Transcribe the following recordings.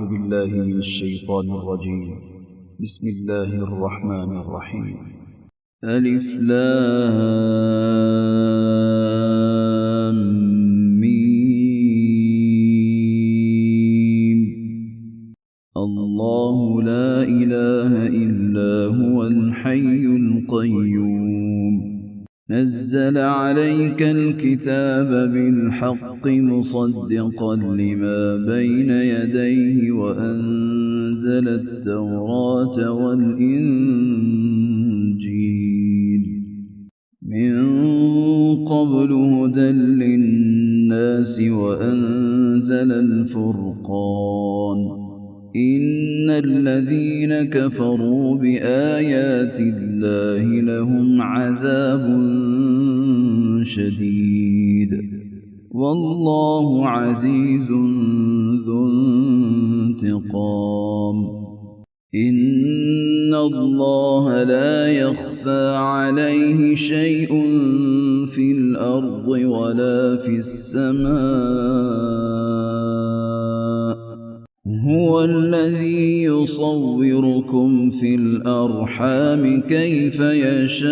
أعوذ بالله من الشيطان الرجيم. بسم الله الرحمن الرحيم. ألف لام ميم. الله لا إله إلا هو الحي القيوم. نزل عليك الكتاب بالحق مصدقا لما بين يديه وأنزل التوراة والإنجيل من قبل هدى للناس وأنزل الفرقان. إن الذين كفروا بآيات الله لهم عذاب شديد والله عزيز ذو انتقام. إن الله لا يخفى عليه شيء في الأرض ولا في السماء. هو الذي يصوركم في الأرحام كيف يشاء.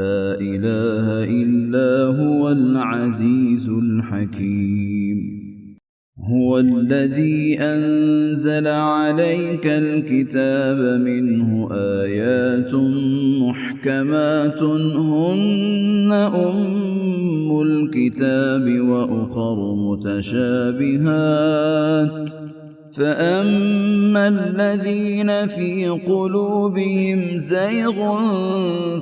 لا إله إلا هو العزيز الحكيم. هو الذي أنزل عليك الكتاب منه آيات محكمات هن أم الكتاب وأخر متشابهات. فأما الذين في قلوبهم زيغ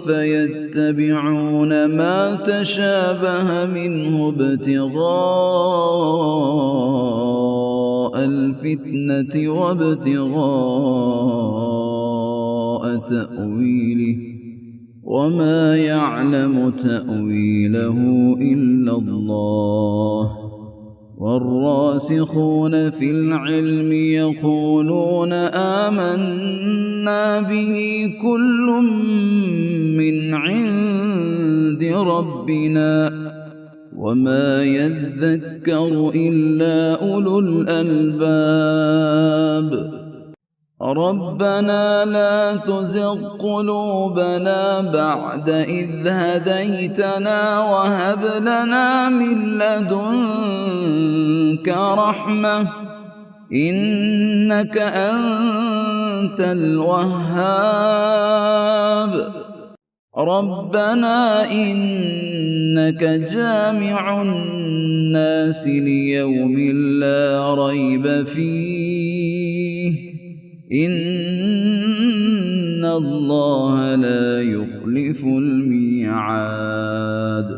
فيتبعون ما تشابه منه ابتغاء الفتنة وابتغاء تأويله وما يعلم تأويله إلا الله. والراسخون في العلم يقولون آمنا به كل من عند ربنا وما يذكر إلا أولو الألباب. ربنا لا تزغ قلوبنا بعد إذ هديتنا وهب لنا من لدنك رحمة إنك أنت الوهاب. ربنا إنك جامع الناس ليوم لا ريب فيه إن الله لا يخلف الميعاد.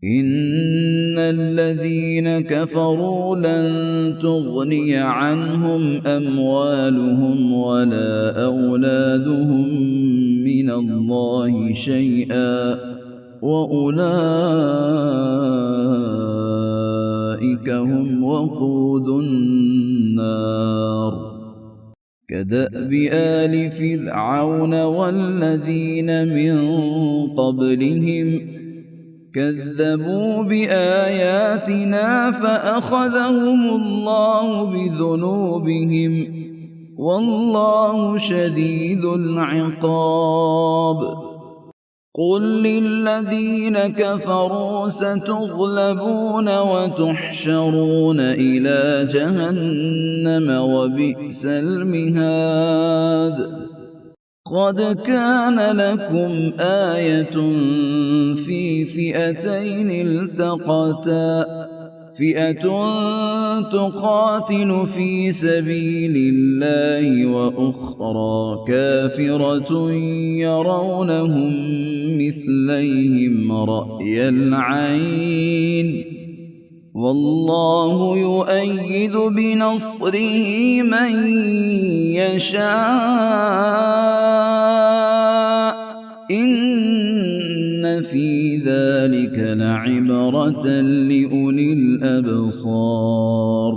إن الذين كفروا لن تغني عنهم أموالهم ولا أولادهم من الله شيئا وأولئك هم وقود النار. كدأب آل فرعون والذين من قبلهم كذبوا بآياتنا فأخذهم الله بذنوبهم والله شديد العقاب. قل للذين كفروا ستغلبون وتحشرون إلى جهنم وبئس المهاد. قد كان لكم آية في فئتين التقتا فئة تقاتل في سبيل الله وأخرى كافرة يرونهم مثليهم رأي العين والله يؤيد بنصره من يشاء. إن في ذلك لعبرة لأولي الأبصار.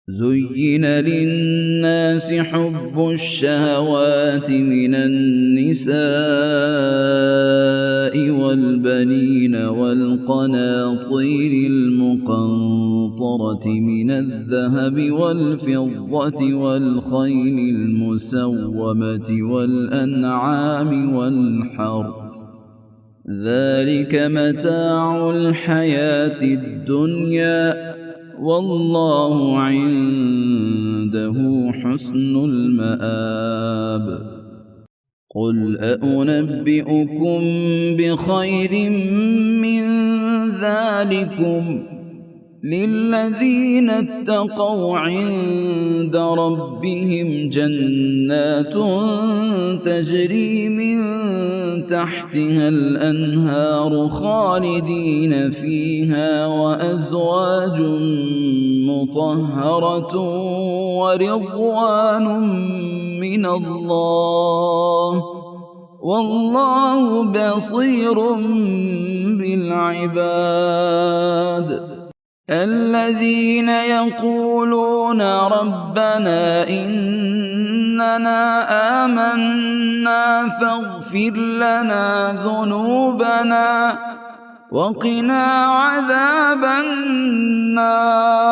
زين للناس حب الشهوات من النساء والبنين والقناطير المقنطرة من الذهب والفضة والخيل المسومة والأنعام والحرث ذلك متاع الحياة الدنيا والله عنده حسن المآب قل أنبئكم بخير من ذلكم للذين اتقوا عند ربهم جنات تجري من تحتها الأنهار خالدين فيها وأزواج مطهرة ورضوان من الله والله بصير بالعباد الذين يقولون ربنا إننا آمنا فاغفر لنا ذنوبنا وقنا عذاب النار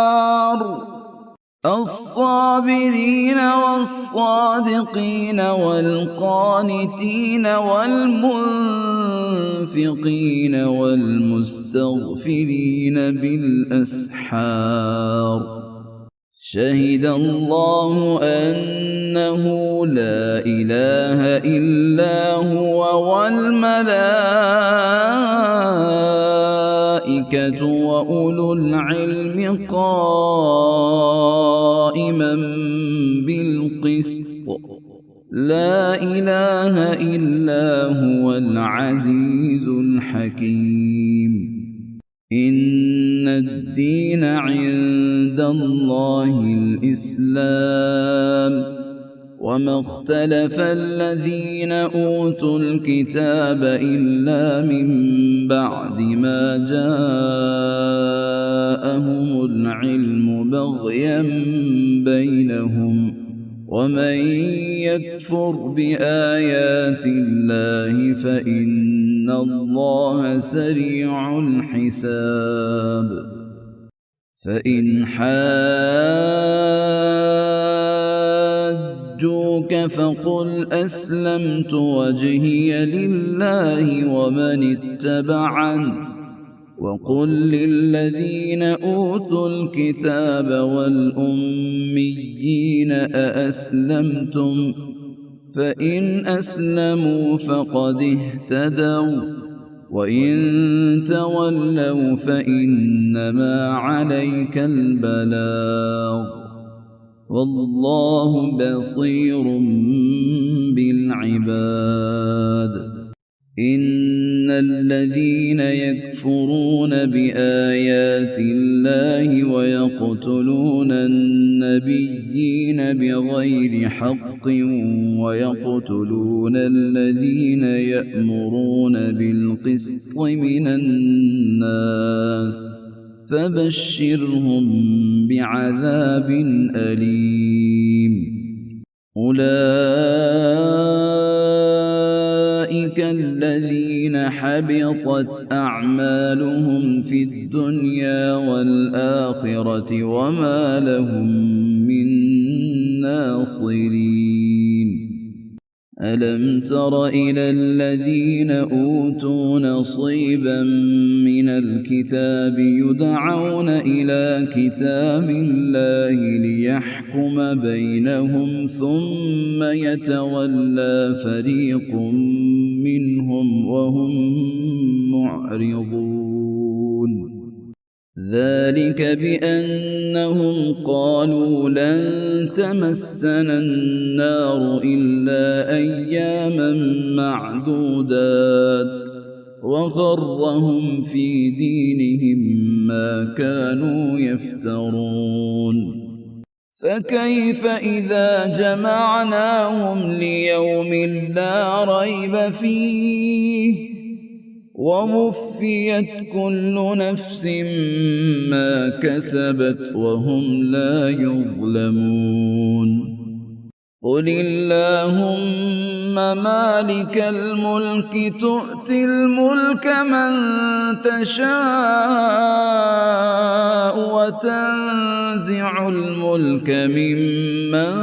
الصابرين والصادقين والقانتين والمنفقين والمستغفرين بالأسحار شهد الله أنه لا إله إلا هو والملائكة وأولو العلم قائما بالقسط لا إله إلا هو العزيز الحكيم إن الدين عند الله الإسلام وما اختلف الذين أوتوا الكتاب إلا من بعد ما جاءهم العلم بغيا بينهم ومن يكفر بآيات الله فإن الله سريع الحساب فإن حاجوك فقل أسلمت وجهي لله ومن اتبعني وقل للذين أوتوا الكتاب والأميين أأسلمتم فإن أسلموا فقد اهتدوا وإن تولوا فإنما عليك البلاغ والله بصير بالعباد إن الذين يكفرون بآيات الله ويقتلون النبيين بغير حق ويقتلون الذين يأمرون بالقسط من الناس فبشرهم بعذاب أليم أولئك الذين حبطت أعمالهم في الدنيا والآخرة وما لهم من ناصرين ألم تر إلى الذين أوتوا نصيبا من الكتاب يدعون إلى كتاب الله ليحكم بينهم ثم يتولى فريق منهم وهم معرضون ذلك بأنهم قالوا لن تمسنا النار إلا أياما معدودات وغرهم في دينهم ما كانوا يفترون فكيف إذا جمعناهم ليوم لا ريب فيه ووفيت كل نفس ما كسبت وهم لا يظلمون قل اللهم مالك الملك تؤتي الملك من تشاء وتنزع الملك ممن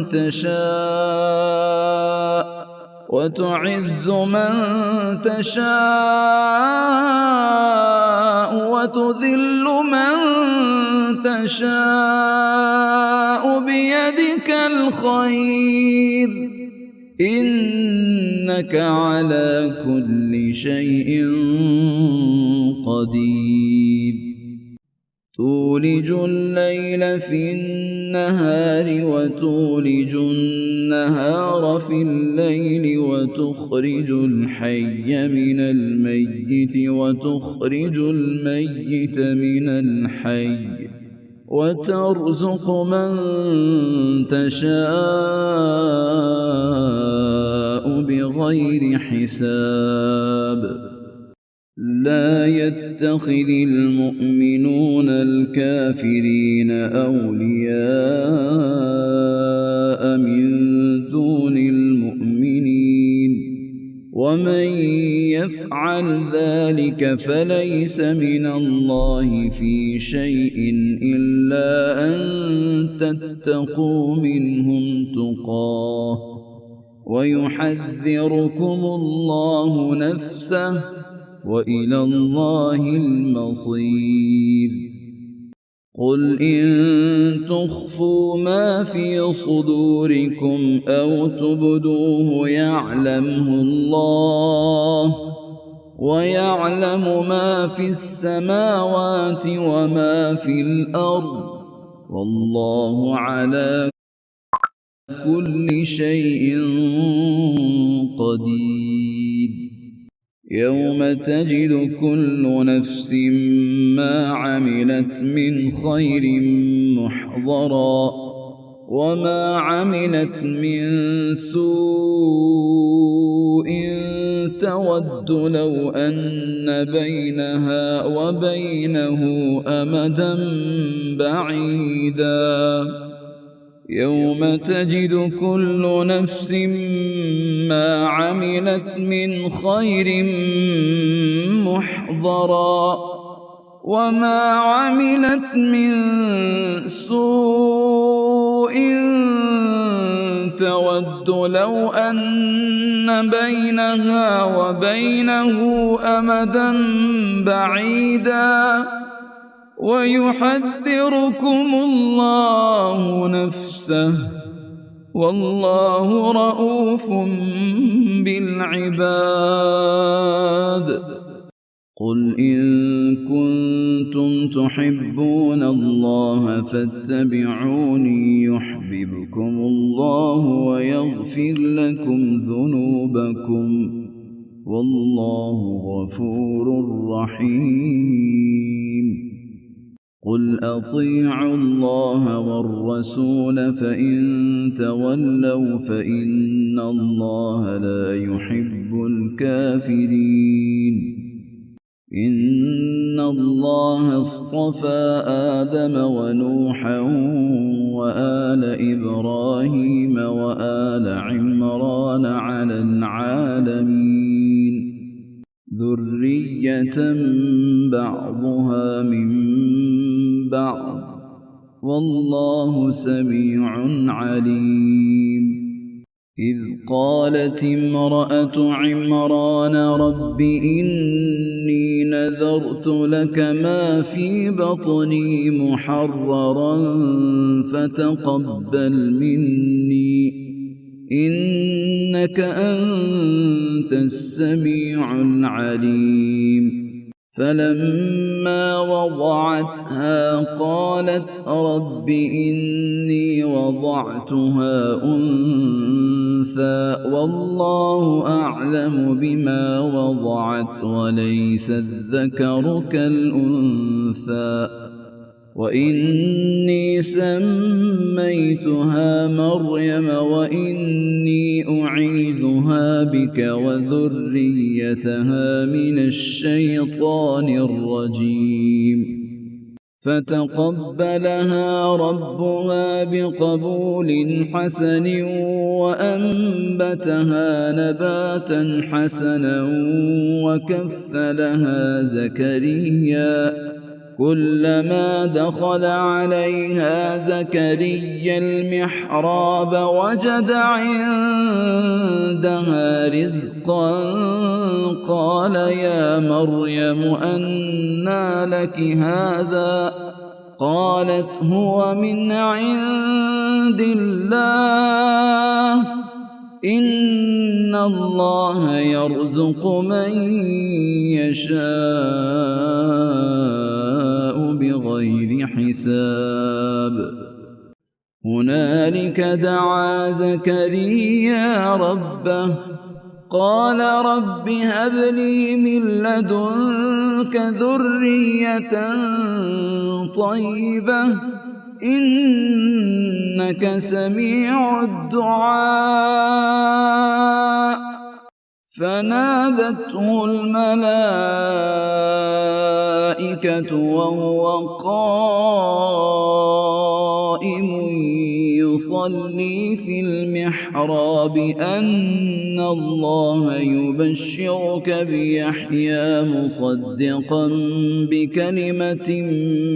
تشاء وتعز من تشاء وتذل من تشاء بيدك الخير إنك على كل شيء قدير تولج الليل في النهار وتولج النهار في الليل وتخرج الحي من الميت وتخرج الميت من الحي وترزق من تشاء بغير حساب لا يتخذ المؤمنون الكافرين أولياء من دون المؤمنين ومن يفعل ذلك فليس من الله في شيء إلا أن تتقوا منهم تقاه ويحذركم الله نفسه وإلى الله المصير قل إن تخفوا ما في صدوركم أو تبدوه يعلمه الله ويعلم ما في السماوات وما في الأرض والله على كل شيء قدير يوم تجد كل نفس ما عملت من خير محضرا وما عملت من سوء تود لو أن بينها وبينه أمدا بعيدا يوم تجد كل نفس ما عملت من خير محضرا وما عملت من سوء تود لو أن بينها وبينه أمدا بعيدا ويحذركم الله نفسه والله رؤوف بالعباد قل إن كنتم تحبون الله فاتبعوني يحببكم الله ويغفر لكم ذنوبكم والله غفور رحيم قل أطيعوا الله والرسول فإن تولوا فإن الله لا يحب الكافرين إن الله اصطفى آدم ونوحا وآل إبراهيم وآل عمران على العالمين ذرية بعضها من بعض والله سميع عليم إذ قالت امرأة عمران رب إني نذرت لك ما في بطني محررا فتقبل مني إنك أنت السميع العليم فلما وضعتها قالت رب إني وضعتها أنثى والله أعلم بما وضعت وليس الذكر كالأنثى وإني سميتها مريم وإني أعيذها بك وذريتها من الشيطان الرجيم فتقبلها ربها بقبول حسن وأنبتها نباتا حسنا وكفلها زكريا كلما دخل عليها زكريا المحراب وجد عندها رزقا قال يا مريم أنى لك هذا قالت هو من عند الله إن الله يرزق من يشاء بغير حساب هنالك دعا زكريا ربه قال رب هب لي من لدنك ذرية طيبة إنك سميع الدعاء فنادته الملائكة وهو قائم يصلي في المحراب أن الله يبشرك بيحيى مصدقا بكلمة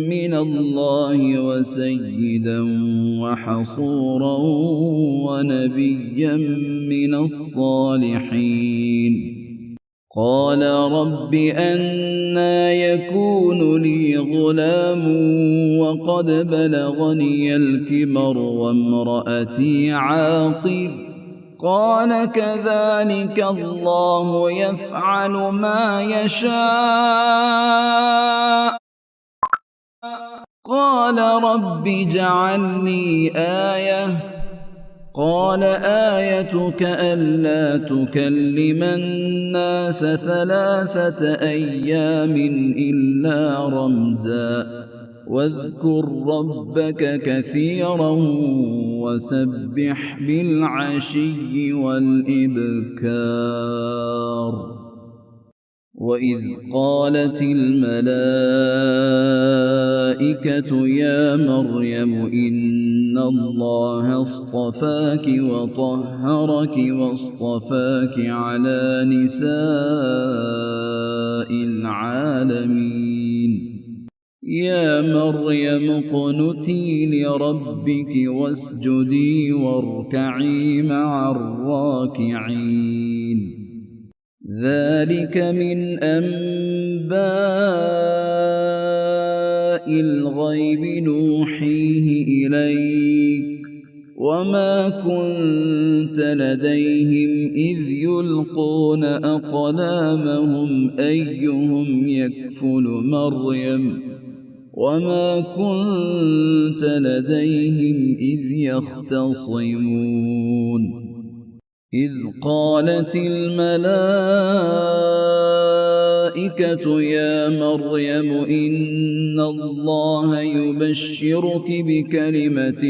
من الله وسيدا وحصورا ونبيا من الصالحين قال رب أنى يكون لي غلام وقد بلغني الكبر وامرأتي عاقر قال كذلك الله يفعل ما يشاء قال رب اجعل لي آية قال آيتك ألا تكلم الناس 3 أيام إلا رمزا واذكر ربك كثيرا وسبح بالعشي والإبكار وإذ قالت الملائكة يا مريم إن الله اصطفاك وطهرك واصطفاك على نساء العالمين يا مريم اقنتي لربك واسجدي واركعي مع الراكعين ذلك من أنباء الغيب نوحيه إليك وما كنت لديهم إذ يلقون أقلامهم أيهم يكفل مريم وما كنت لديهم إذ يختصمون إذ قالت الملائكة يا مريم إن الله يبشرك بكلمة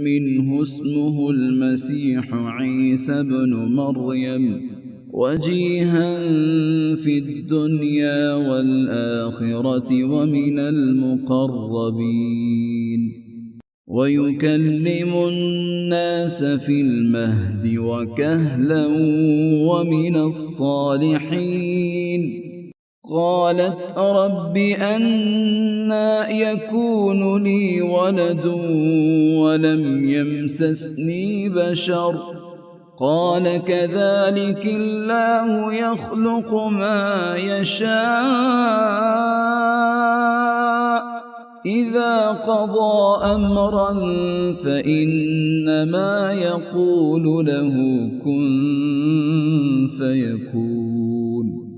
منه اسمه المسيح عيسى بن مريم وجيها في الدنيا والآخرة ومن المقربين ويكلم الناس في المهد وكهلا ومن الصالحين قالت رب أنى يكون لي ولد ولم يمسسني بشر قال كذلك الله يخلق ما يشاء إذا قضى أمرا فإنما يقول له كن فيكون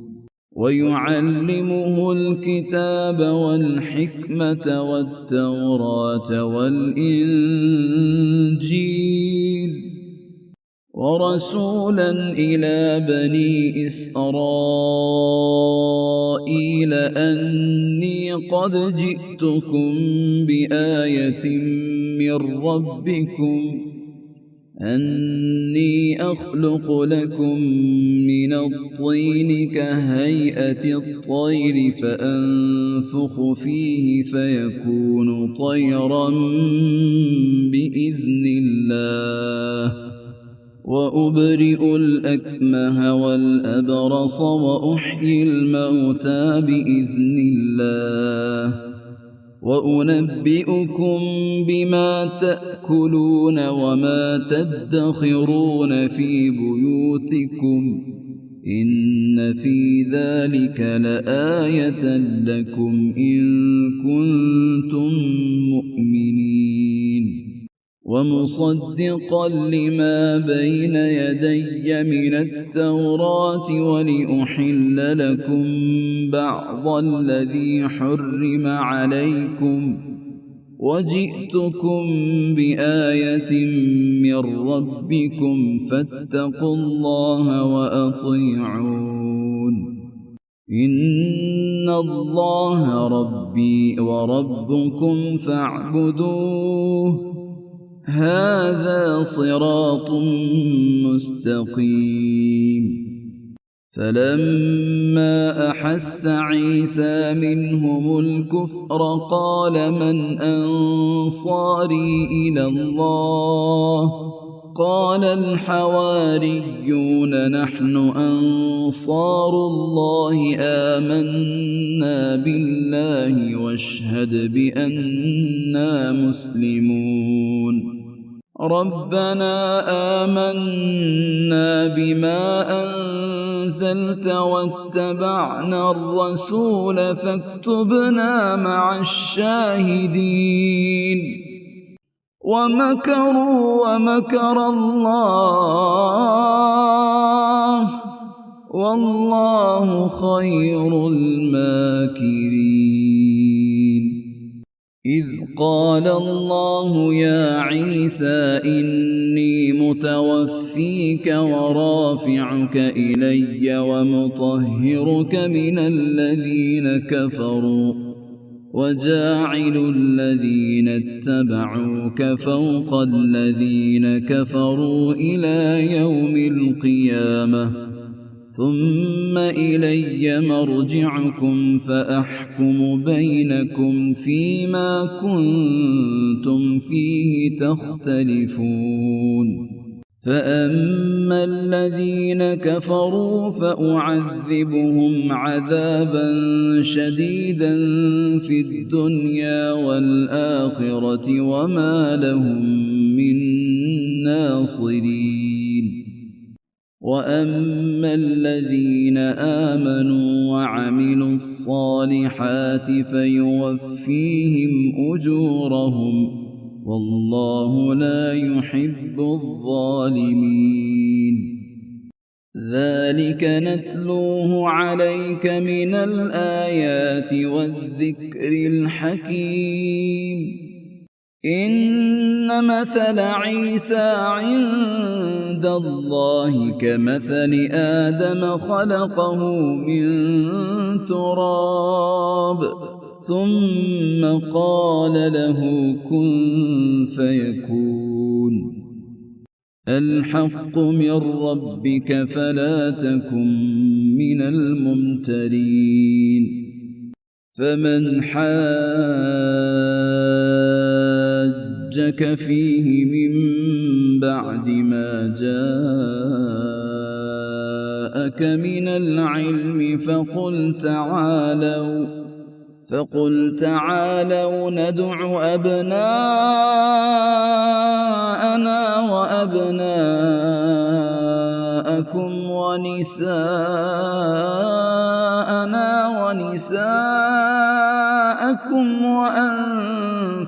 ويعلمه الكتاب والحكمة والتوراة والإنجيل ورسولا إلى بني إسرائيل أني قد جئتكم بآية من ربكم أني أخلق لكم من الطين كهيئة الطير فأنفخ فيه فيكون طيرا بإذن الله وأبرئ الأكمه والأبرص وأحيي الموتى بإذن الله وأنبئكم بما تأكلون وما تدخرون في بيوتكم إن في ذلك لآية لكم إن كنتم مؤمنين ومصدقا لما بين يدي من التوراة ولأحل لكم بعض الذي حرم عليكم وجئتكم بآية من ربكم فاتقوا الله وأطيعون إن الله ربي وربكم فاعبدوه هذا صراط مستقيم فلما أحس عيسى منهم الكفر قال من أنصاري إلى الله قال الحواريون نحن أنصار الله آمنا بالله واشهد بأننا مسلمون ربنا آمنا بما أنزلت واتبعنا الرسول فاكتبنا مع الشاهدين ومكروا ومكر الله والله خير الماكرين إذ قال الله يا عيسى إني متوفيك ورافعك إلي ومطهرك من الذين كفروا وجاعل الذين اتبعوك فوق الذين كفروا إلى يوم القيامة ثم إلي مرجعكم فأحكم بينكم فيما كنتم فيه تختلفون فأما الذين كفروا فأعذبهم عذابا شديدا في الدنيا والآخرة وما لهم من ناصرين وأما الذين آمنوا وعملوا الصالحات فيوفيهم أجورهم والله لا يحب الظالمين ذلك نتلوه عليك من الآيات والذكر الحكيم إن مثل عيسى عند الله كمثل آدم خلقه من تراب ثم قال له كن فيكون الحق من ربك فلا تكن من الممترين فمن حاجك فيه من بعد ما جاءك من العلم فقل تعالوا ندع أبناءنا وأبناءكم ونساءكم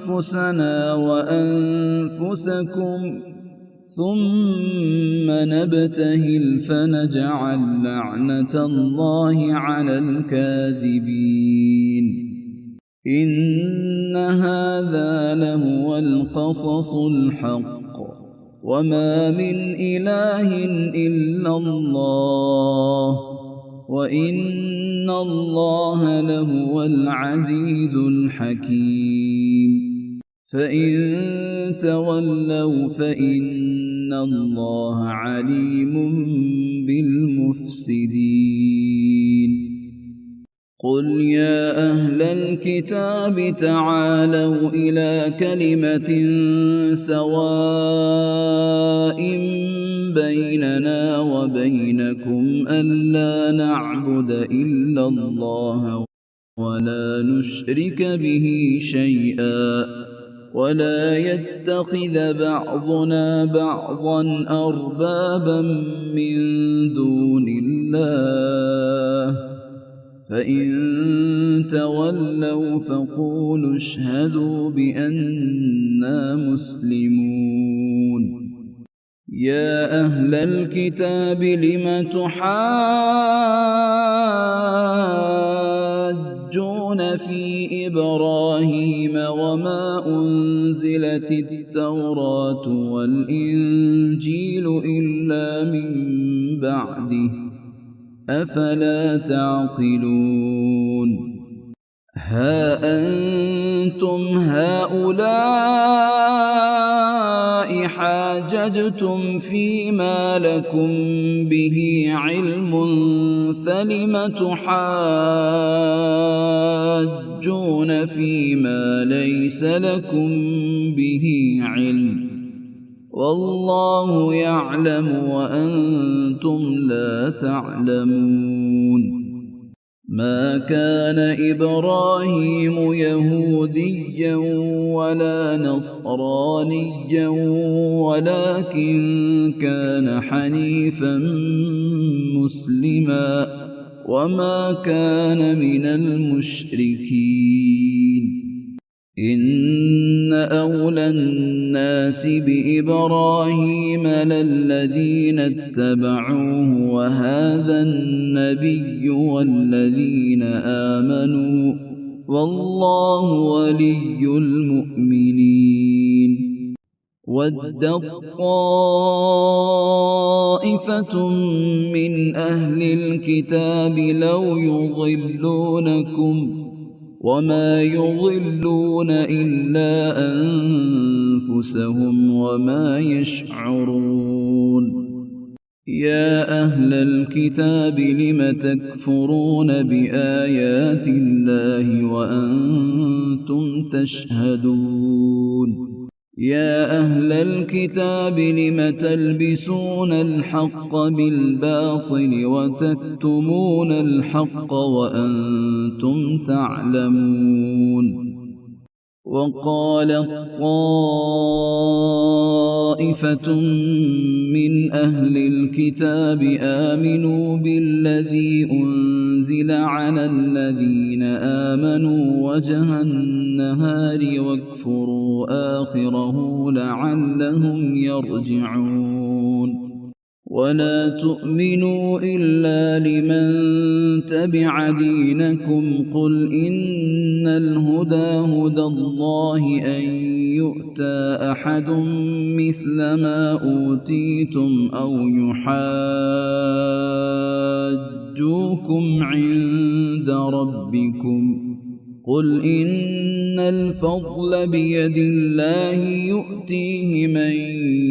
وأنفسنا وأنفسكم ثم نبتهل فنجعل لعنة الله على الكاذبين إن هذا لهو القصص الحق وما من إله إلا الله وإن الله لهو العزيز الحكيم فإن تولوا فإن الله عليم بالمفسدين قل يا أهل الكتاب تعالوا إلى كلمة سواء بيننا وبينكم ألا نعبد إلا الله ولا نشرك به شيئا ولا يتخذ بعضنا بعضا أربابا من دون الله فإن تولوا فقولوا اشهدوا بأننا مسلمون يا أهل الكتاب لم تحاجون في إبراهيم وما أنزلت التوراة والإنجيل إلا من بعده أفلا تعقلون ها أنتم هؤلاء حاججتم فيما لكم به علم فلم تحاجون فيما ليس لكم به علم والله يعلم وأنتم لا تعلمون ما كان إبراهيم يهوديا ولا نصرانيا ولكن كان حنيفا مسلما وما كان من المشركين إن أولى الناس بإبراهيم للذين اتبعوه وهذا النبي والذين آمنوا والله ولي المؤمنين ودت طائفة من أهل الكتاب لو يضلونكم وما يضلون إلا أنفسهم وما يشعرون يا أهل الكتاب لم تكفرون بآيات الله وأنتم تشهدون يا أهل الكتاب لم تلبسون الحق بالباطل وتكتمون الحق وأنتم تعلمون وقالت طائفة من أهل الكتاب آمنوا بالذي أنزل على الذين آمنوا وجه النهار واكفروا آخره لعلهم يرجعون ولا تؤمنوا إلا لمن تبع دينكم قل إن الهدى هدى الله أن يؤتى أحد مثل ما أوتيتم أو يحاجوكم عند ربكم قل إن الفضل بيد الله يؤتيه من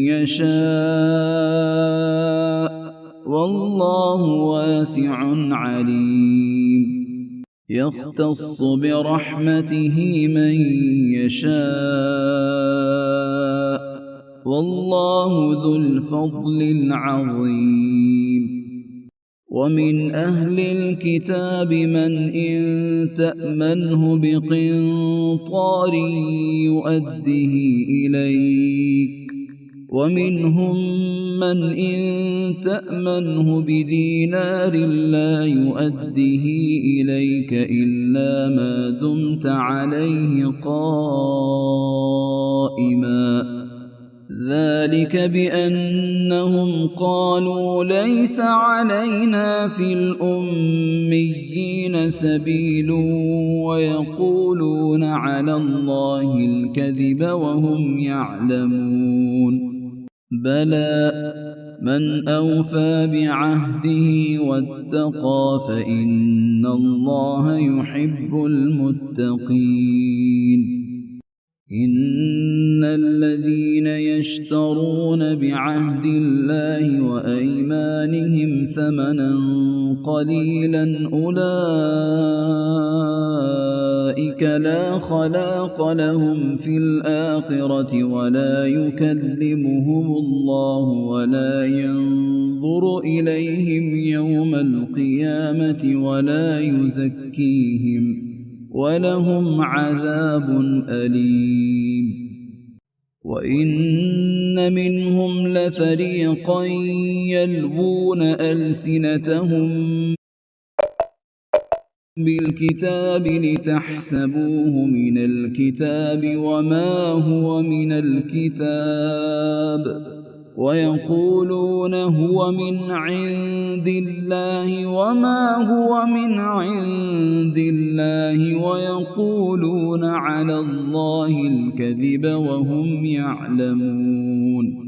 يشاء والله واسع عليم يختص برحمته من يشاء والله ذو الفضل العظيم ومن أهل الكتاب من إن تأمنه بقنطار يؤده إليك ومنهم من إن تأمنه بدينار لا يؤده إليك إلا ما دمت عليه قائما ذلك بأنهم قالوا ليس علينا في الأميين سبيل ويقولون على الله الكذب وهم يعلمون بلى من أوفى بعهده واتقى فإن الله يحب المتقين. إن الذين يشترون بعهد الله وأيمانهم ثمنا قليلا أولئك لا خلاق لهم في الآخرة ولا يكلمهم الله ولا ينظر إليهم يوم القيامة ولا يزكيهم ولهم عذاب أليم. وإن منهم لفريقا يلوون ألسنتهم بالكتاب لتحسبوه من الكتاب وما هو من الكتاب ويقولون هو من عند الله وما هو من عند الله ويقولون على الله الكذب وهم يعلمون.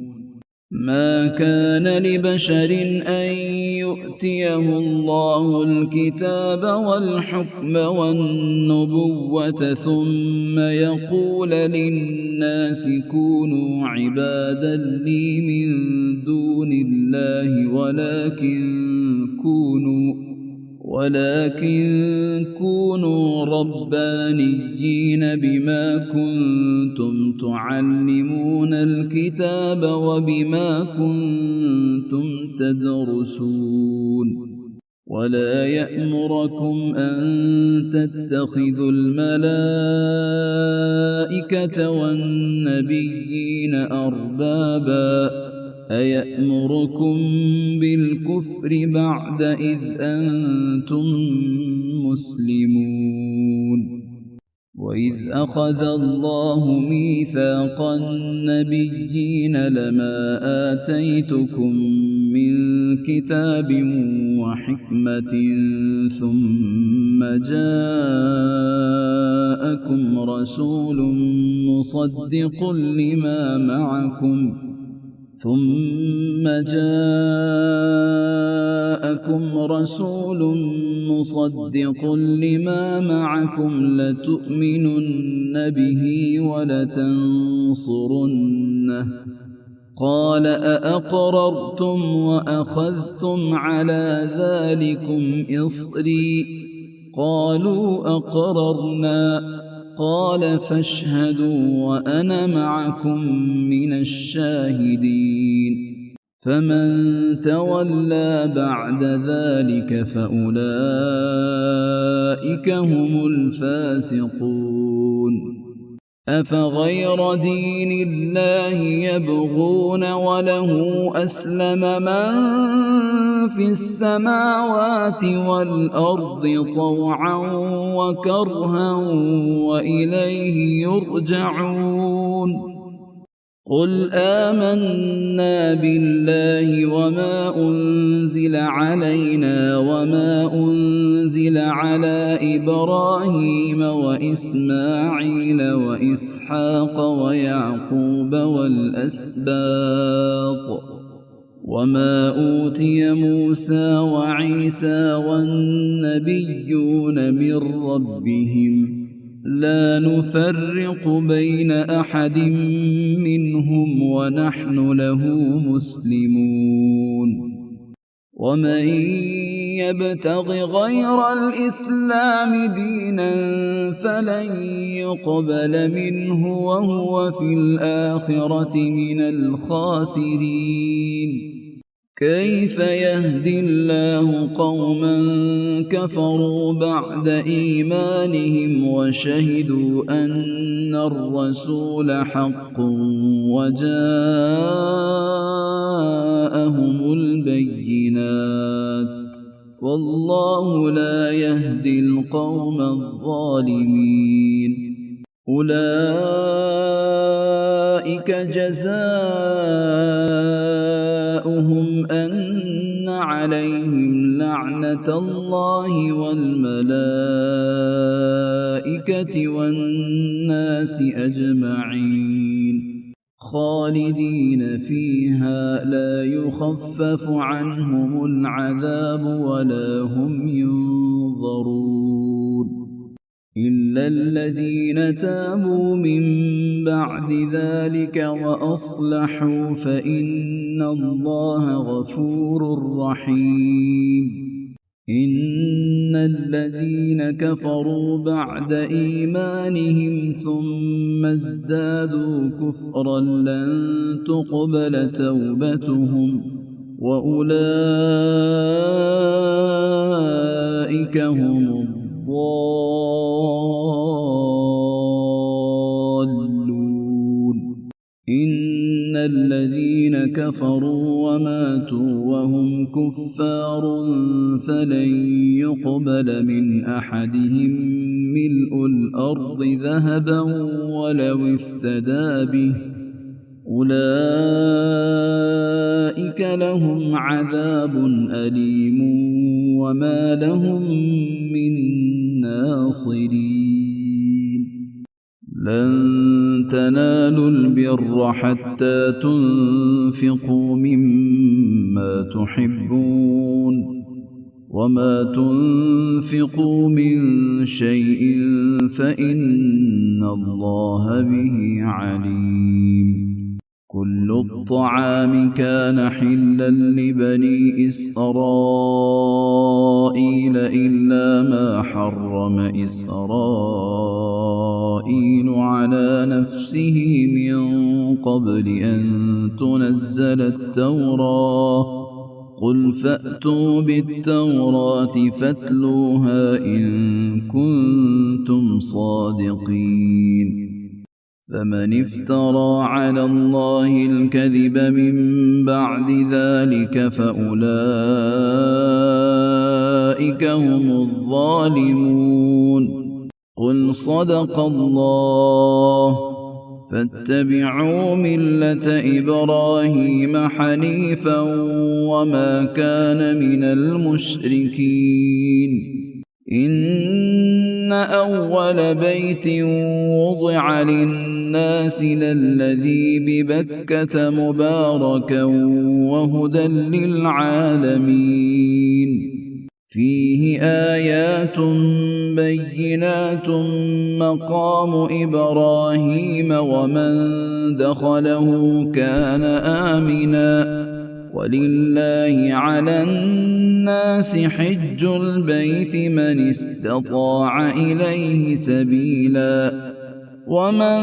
ما كان لبشر أن يؤتيه الله الكتاب والحكم والنبوة ثم يقول للناس كونوا عبادا لي من دون الله ولكن كونوا ربانيين بما كنتم تعلمون الكتاب وبما كنتم تدرسون. ولا يأمركم أن تتخذوا الملائكة والنبيين أربابا أيأمركم بالكفر بعد إذ أنتم مسلمون. وإذ أخذ الله ميثاق النبيين لما آتيتكم من كتاب وحكمة ثم جاءكم رسول مصدق لما معكم لتؤمنن به ولتنصرنه قال أأقررتم وأخذتم على ذلكم إصري قالوا أقررنا قال فاشهدوا وأنا معكم من الشاهدين. فمن تولى بعد ذلك فأولئك هم الفاسقون. أفغير دين الله يبغون وله أسلم من في السماوات والأرض طوعا وكرها وإليه يرجعون. قل آمنا بالله وما أنزل علينا وما أنزل على إبراهيم وإسماعيل وإسحاق ويعقوب والأسباط وما أوتي موسى وعيسى والنبيون من ربهم لا نفرق بين أحد منهم ونحن له مسلمون. ومن يبتغ غير الإسلام دينا فلن يقبل منه وهو في الآخرة من الخاسرين. كيف يهدي الله قوما كفروا بعد إيمانهم وشهدوا أن الرسول حق وجاءهم البينات والله لا يهدي القوم الظالمين. أولئك جزاؤهم أن عليهم لعنة الله والملائكة والناس أجمعين خالدين فيها لا يخفف عنهم العذاب ولا هم ينظرون إلا الذين تابوا من بعد ذلك وأصلحوا فإن الله غفور رحيم إن الذين كفروا بعد إيمانهم ثم ازدادوا كفرا لن تقبل توبتهم وأولئك هم الضالون إن الذين كفروا وماتوا وهم كفار فلن يقبل من أحدهم ملء الأرض ذهبا ولو افتدى به أولئك لهم عذاب أليم وما لهم من ناصرين لن تنالوا البر حتى تنفقوا مما تحبون وما تنفقوا من شيء فإن الله به عليم كل الطعام كان حلا لبني إسرائيل إلا ما حرم إسرائيل على نفسه من قبل أن تنزل التوراة قل فأتوا بالتوراة فاتلوها إن كنتم صادقين فمن افترى على الله الكذب من بعد ذلك فأولئك هم الظالمون قل صدق الله فاتبعوا ملة إبراهيم حنيفا وما كان من المشركين إن أول بيت وضع للناس للذي ببكة مباركا وهدى للعالمين فيه آيات بينات مقام إبراهيم ومن دخله كان آمنا ولله على الناس حج البيت من استطاع إليه سبيلا ومن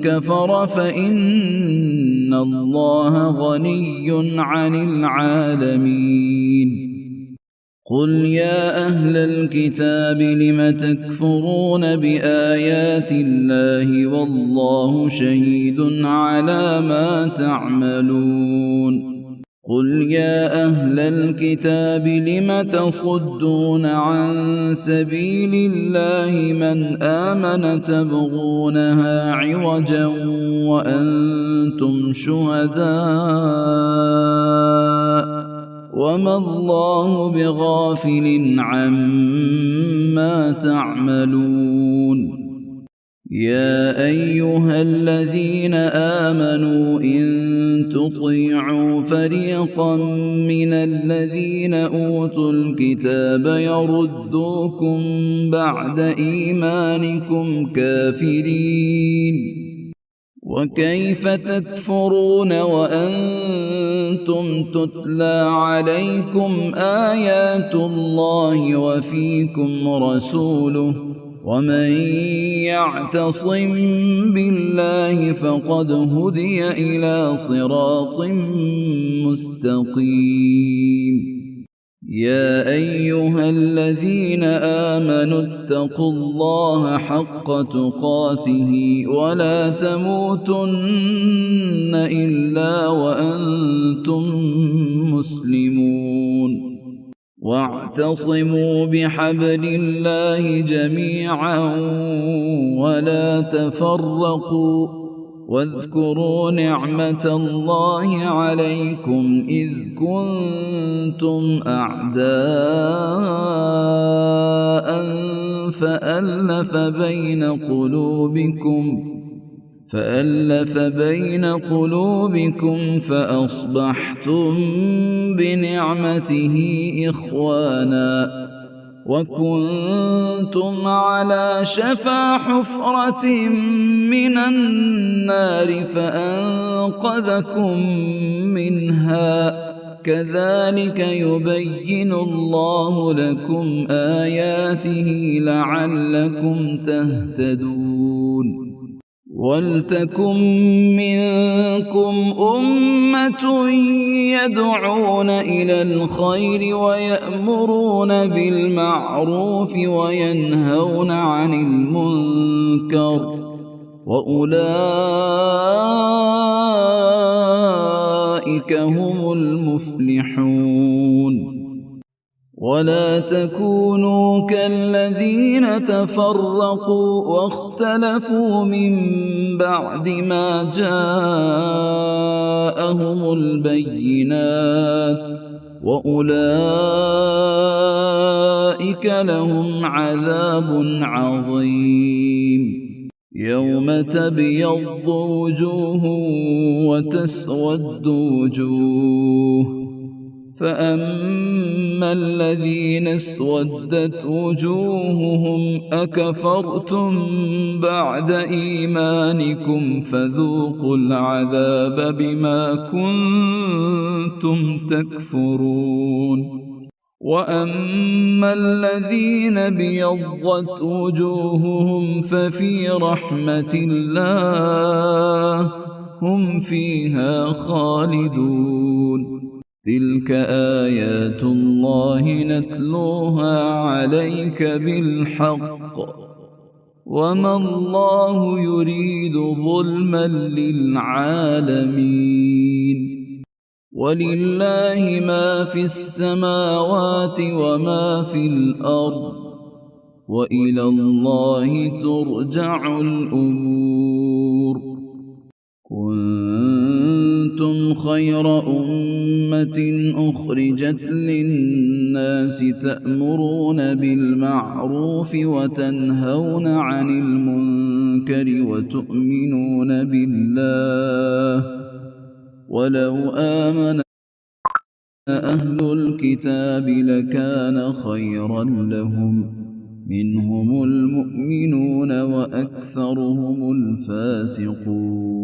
كفر فإن الله غني عن العالمين قل يا أهل الكتاب لم تكفرون بآيات الله والله شهيد على ما تعملون قل يا أهل الكتاب لم تصدون عن سبيل الله من آمن تبغونها عوجا وأنتم شهداء وما الله بغافل عما تعملون يا أيها الذين آمنوا إن تطيعوا فريقا من الذين أوتوا الكتاب يردوكم بعد إيمانكم كافرين وكيف تكفرون وأنتم تتلى عليكم آيات الله وفيكم رسوله ومن يعتصم بالله فقد هدي إلى صراط مستقيم يا أيها الذين آمنوا اتقوا الله حق تقاته ولا تموتن إلا وأنتم مسلمون واعتصموا بحبل الله جميعا ولا تفرقوا واذكروا نعمة الله عليكم إذ كنتم أعداء فألف بين قلوبكم فألف بين قلوبكم فأصبحتم بنعمته إخوانا وكنتم على شفا حفرة من النار فأنقذكم منها كذلك يبين الله لكم آياته لعلكم تهتدون ولتكن منكم أمة يدعون إلى الخير ويأمرون بالمعروف وينهون عن المنكر وأولئك هم المفلحون ولا تكونوا كالذين تفرقوا واختلفوا من بعد ما جاءهم البينات وأولئك لهم عذاب عظيم يوم تبيض وجوه وتسود وجوه فأما الذين اسودت وجوههم أكفرتم بعد إيمانكم فذوقوا العذاب بما كنتم تكفرون وأما الذين بيضت وجوههم ففي رحمة الله هم فيها خالدون تلك آيات الله نتلوها عليك بالحق وما الله يريد ظلما للعالمين ولله ما في السماوات وما في الأرض وإلى الله ترجع الأمور كنتم خير أمة أخرجت للناس تأمرون بالمعروف وتنهون عن المنكر وتؤمنون بالله ولو آمن أهل الكتاب لكان خيرا لهم منهم المؤمنون وأكثرهم الفاسقون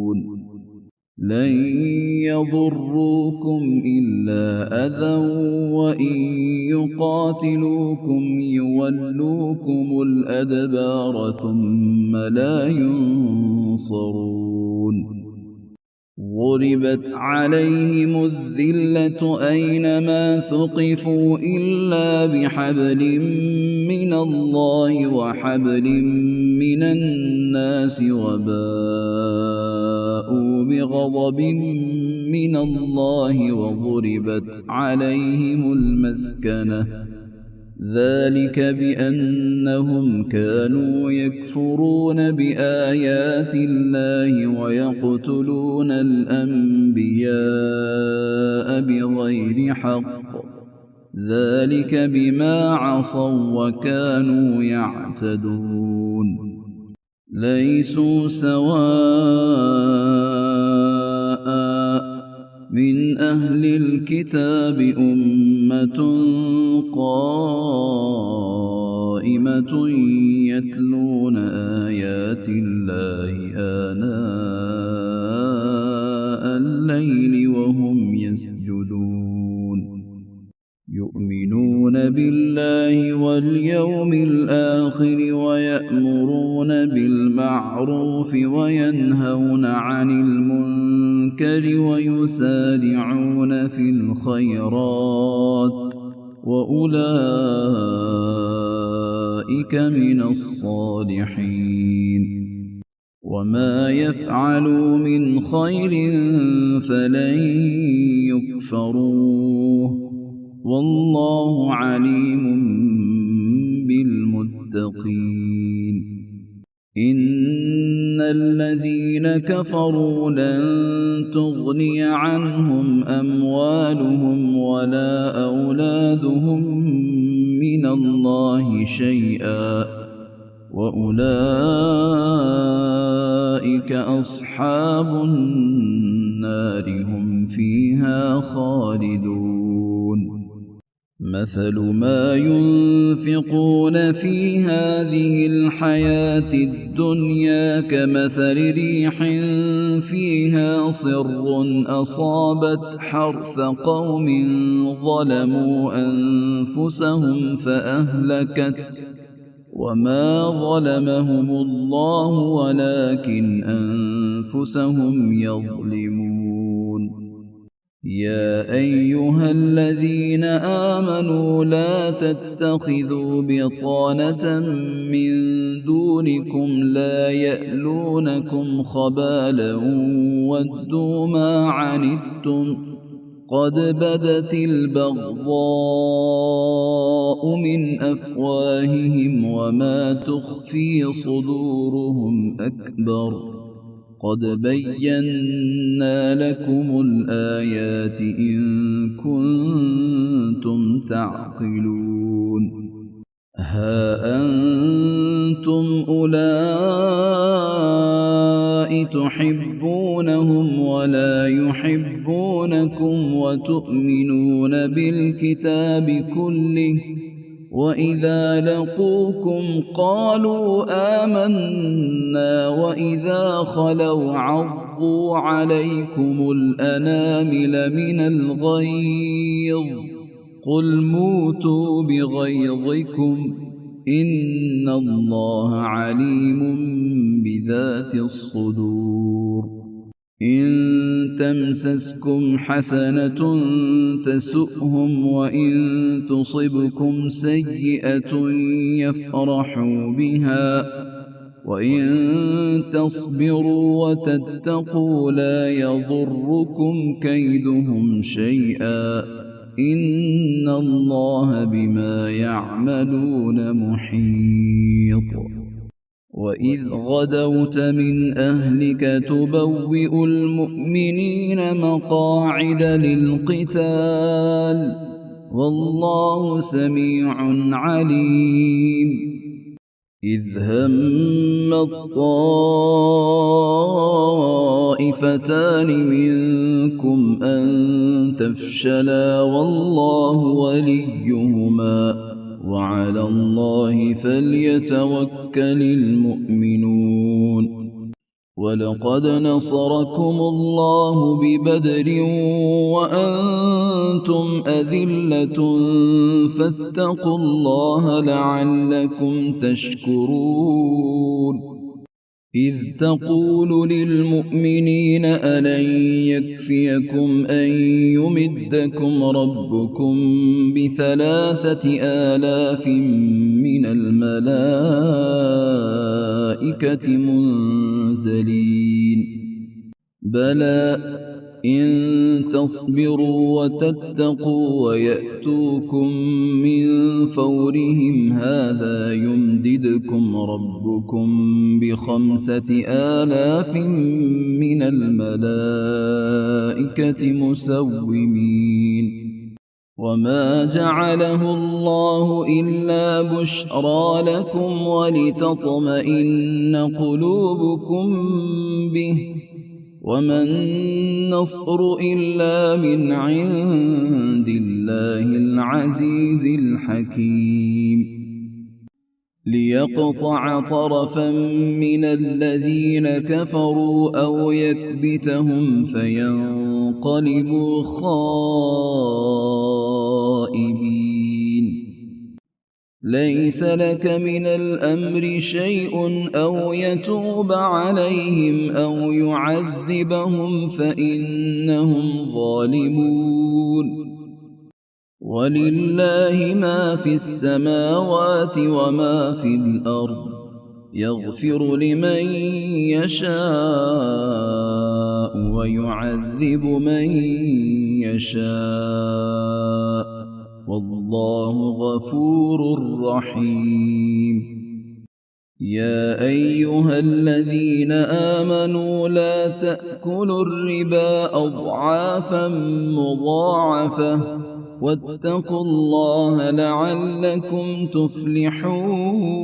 لن يضروكم إلا أذى وإن يقاتلوكم يولوكم الأدبار ثم لا ينصرون ضربت عليهم الذلة أينما ثقفوا إلا بحبل من الله وحبل من الناس وباءوا بغضب من الله وضربت عليهم المسكنة ذلك بأنهم كانوا يكفرون بآيات الله ويقتلون الأنبياء بغير حق ذلك بما عصوا وكانوا يعتدون ليسوا سواء من أهل الكتاب أمة قائمة يتلون آيات الله آناء الليل وهم يسجدون يؤمنون بالله واليوم الآخر ويأمرون بالمعروف وينهون عن المنكر ويسارعون في الخيرات وأولئك من الصالحين وما يفعلوا من خير فلن يكفروه والله عليم بالمتقين إن الذين كفروا لن تغني عنهم أموالهم ولا أولادهم من الله شيئا وأولئك أولئك أصحاب النار هم فيها خالدون مثل ما ينفقون في هذه الحياة الدنيا كمثل ريح فيها صر أصابت حرث قوم ظلموا أنفسهم فأهلكت وما ظلمهم الله ولكن أنفسهم يظلمون يا أيها الذين آمنوا لا تتخذوا بطانة من دونكم لا يألونكم خبالا ودوا ما عنتم قد بدت البغضاء من أفواههم وما تخفي صدورهم أكبر قد بينا لكم الآيات إن كنتم تعقلون ها أنتم أولئك تحبونهم ولا يحبونكم وتؤمنون بالكتاب كله وإذا لقوكم قالوا آمنا وإذا خلوا عضوا عليكم الأنامل من الغيظ قل موتوا بغيظكم إن الله عليم بذات الصدور إن تمسسكم حسنة تسؤهم وإن تصبكم سيئة يفرحوا بها وإن تصبروا وتتقوا لا يضركم كيدهم شيئا إن الله بما يعملون محيط وإذ غدوت من أهلك تبوئ المؤمنين مقاعد للقتال والله سميع عليم إذ هم الطائفتان منكم أن تفشلا والله وليهما وعلى الله فليتوكل المؤمنون ولقد نصركم الله ببدر وأنتم أذلة فاتقوا الله لعلكم تشكرون إذ تقول للمؤمنين ألن يكفيكم أن يمدكم ربكم ب3,000 من الملائكة منزلين بلى إن تصبروا وتتقوا ويأتوكم من فورهم هذا يمددكم ربكم ب5,000 من الملائكة مسومين وما جعله الله إلا بشرى لكم ولتطمئن قلوبكم به وما النصر إلا من عند الله العزيز الحكيم ليقطع طرفا من الذين كفروا أو يكبتهم فينقلبوا خائبين ليس لك من الأمر شيء أو يتوب عليهم أو يعذبهم فإنهم ظالمون ولله ما في السماوات وما في الأرض يغفر لمن يشاء ويعذب من يشاء والله غفور رحيم يا أيها الذين آمنوا لا تأكلوا الربا أضعافا مضاعفة واتقوا الله لعلكم تفلحون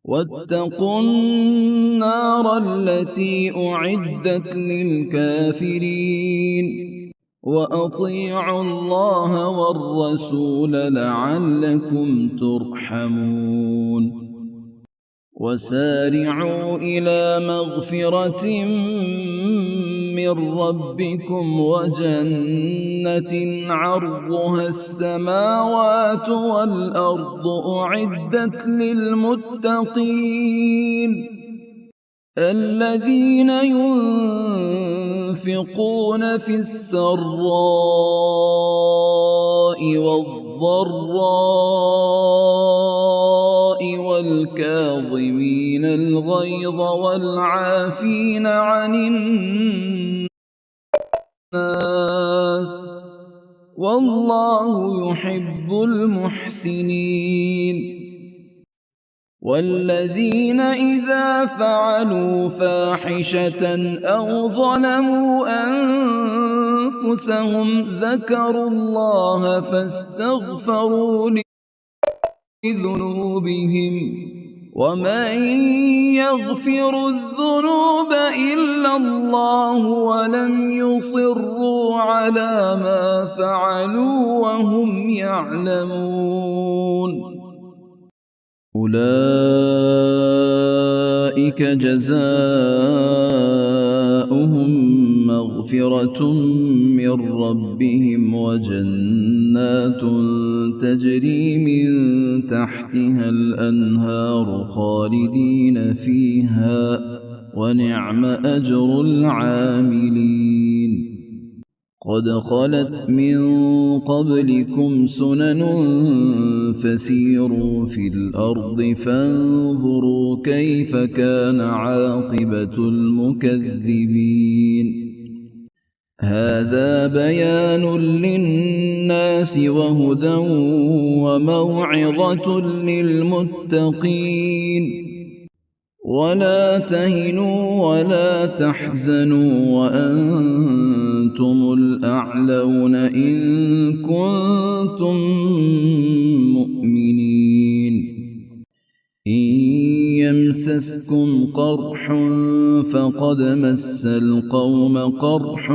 واتقوا النار التي أعدت للكافرين وأطيعوا الله والرسول لعلكم ترحمون وسارعوا إلى مغفرة من ربكم وجنة عرضها السماوات والأرض أعدت للمتقين الذين ينفقون في السراء والضراء والكاظمين الغيظ والعافين عن الناس والله يحب المحسنين والذين إذا فعلوا فاحشة أو ظلموا أنفسهم ذكروا الله فاستغفروا لذنوبهم ومن يغفر الذنوب إلا الله ولم يصروا على ما فعلوا وهم يعلمون أولئك جزاؤهم مغفرة من ربهم وجنات تجري من تحتها الأنهار خالدين فيها ونعم أجر العاملين قد خلت من قبلكم سنن فسيروا في الأرض فانظروا كيف كان عاقبة المكذبين هذا بيان للناس وهدى وموعظة للمتقين ولا تهنوا ولا تحزنوا وأنتم الأعلون إن كنتم مؤمنين إن يمسسكم قرح فقد مس القوم قرح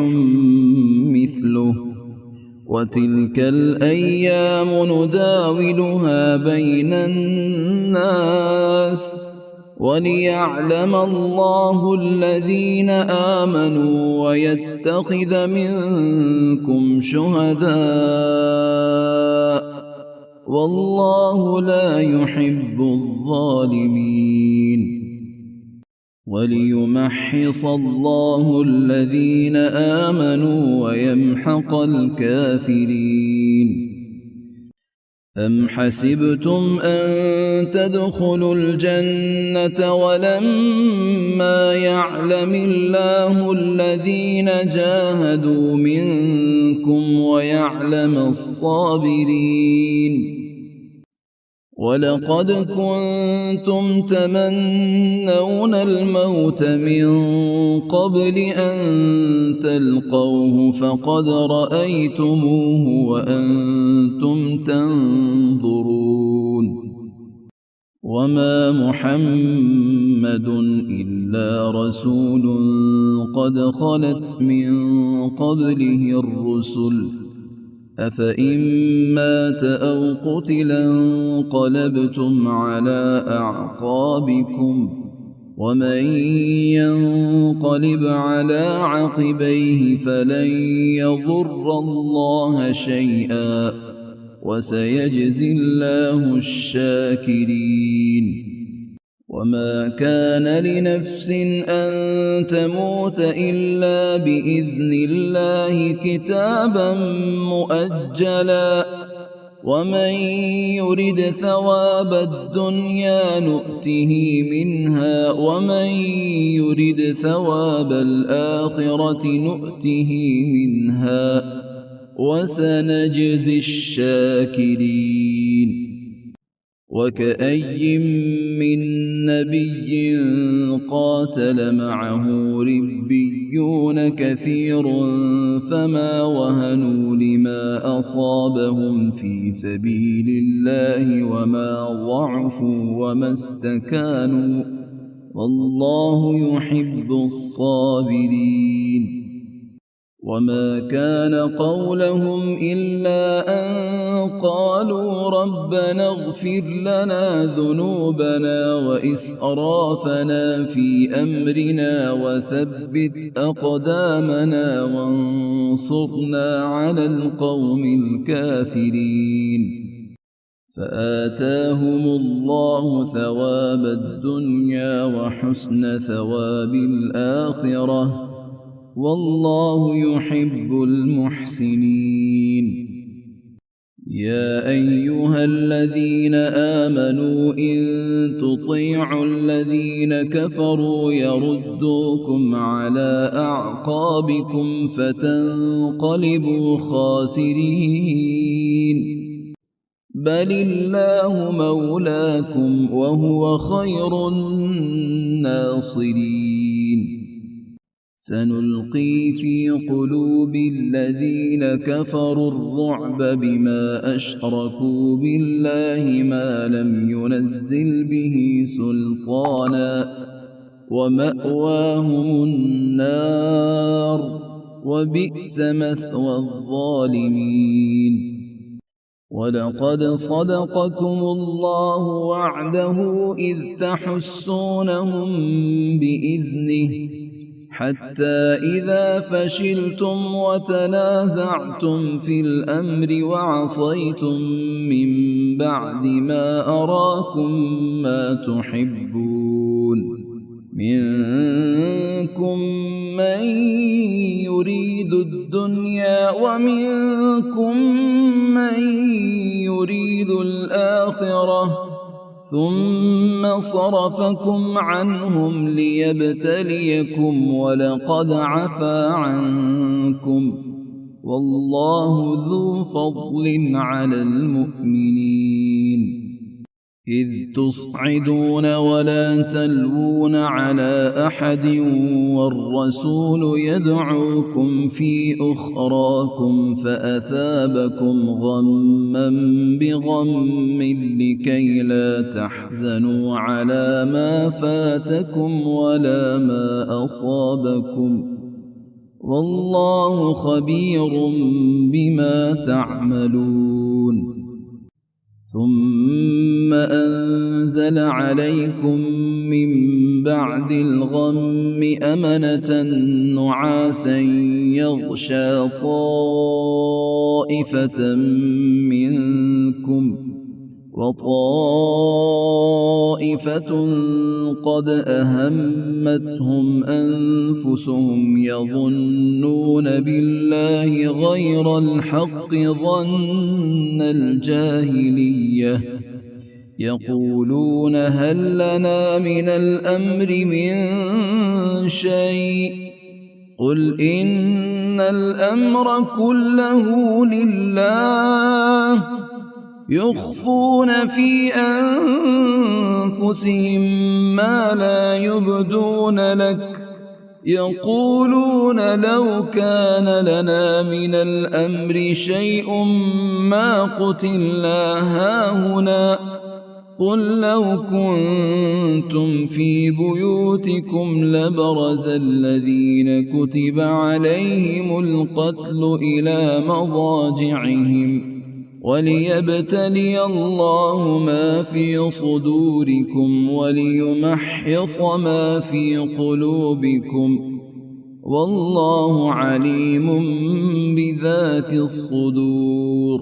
مثله وتلك الأيام نداولها بين الناس وليعلم الله الذين آمنوا ويتخذ منكم شهداء والله لا يحب الظالمين وليمحص الله الذين آمنوا ويمحق الكافرين أم حسبتم أن تدخلوا الجنة ولما يعلم الله الذين جاهدوا منكم ويعلم الصابرين ولقد كنتم تمنون الموت من قبل أن تلقوه فقد رأيتموه وأنتم تنظرون وما محمد إلا رسول قد خلت من قبله الرسل أفإن مات أو قتلا انقلبتم على أعقابكم ومن ينقلب على عقبيه فلن يضر الله شيئا وسيجزي الله الشاكرين وما كان لنفس أن تموت إلا بإذن الله كتابا مؤجلا ومن يرد ثواب الدنيا نؤته منها ومن يرد ثواب الآخرة نؤته منها وسنجزي الشاكرين وكأي من نبي قاتل معه ربيون كثير فما وهنوا لما أصابهم في سبيل الله وما ضعفوا وما استكانوا والله يحب الصابرين. وما كان قولهم إلا أن قالوا ربنا اغفر لنا ذنوبنا وإسرافنا في أمرنا وثبت أقدامنا وانصرنا على القوم الكافرين. فآتاهم الله ثواب الدنيا وحسن ثواب الآخرة والله يحب المحسنين. يا أيها الذين آمنوا إن تطيعوا الذين كفروا يردوكم على أعقابكم فتنقلبوا خاسرين. بل الله مولاكم وهو خير الناصرين. سنلقي في قلوب الذين كفروا الرعب بما أشركوا بالله ما لم ينزل به سلطانا ومأواهم النار وبئس مثوى الظالمين. ولقد صدقكم الله وعده إذ تحسونهم بإذنه حتى إذا فشلتم وتنازعتم في الأمر وعصيتم من بعد ما أراكم ما تحبون منكم من يريد الدنيا ومنكم من يريد الآخرة ثم صرفكم عنهم ليبتليكم ولقد عفا عنكم والله ذو فضل على المؤمنين. إذ تصعدون ولا تلوون على أحد والرسول يدعوكم في أخراكم فأثابكم غما بغم لكي لا تحزنوا على ما فاتكم ولا ما أصابكم والله خبير بما تعملون. ثم أنزل عليكم من بعد الغم أمنة نعاسا يغشى طائفة منكم وطائفة قد أهمتهم أنفسهم يظنون بالله غير الحق ظن الجاهلية يقولون هل لنا من الأمر من شيء قل إن الأمر كله لله يخفون في أنفسهم ما لا يبدون لك يقولون لو كان لنا من الأمر شيء ما قتلنا هاهنا قل لو كنتم في بيوتكم لبرز الذين كتب عليهم القتل إلى مضاجعهم وليبتلي الله ما في صدوركم وليمحص ما في قلوبكم والله عليم بذات الصدور.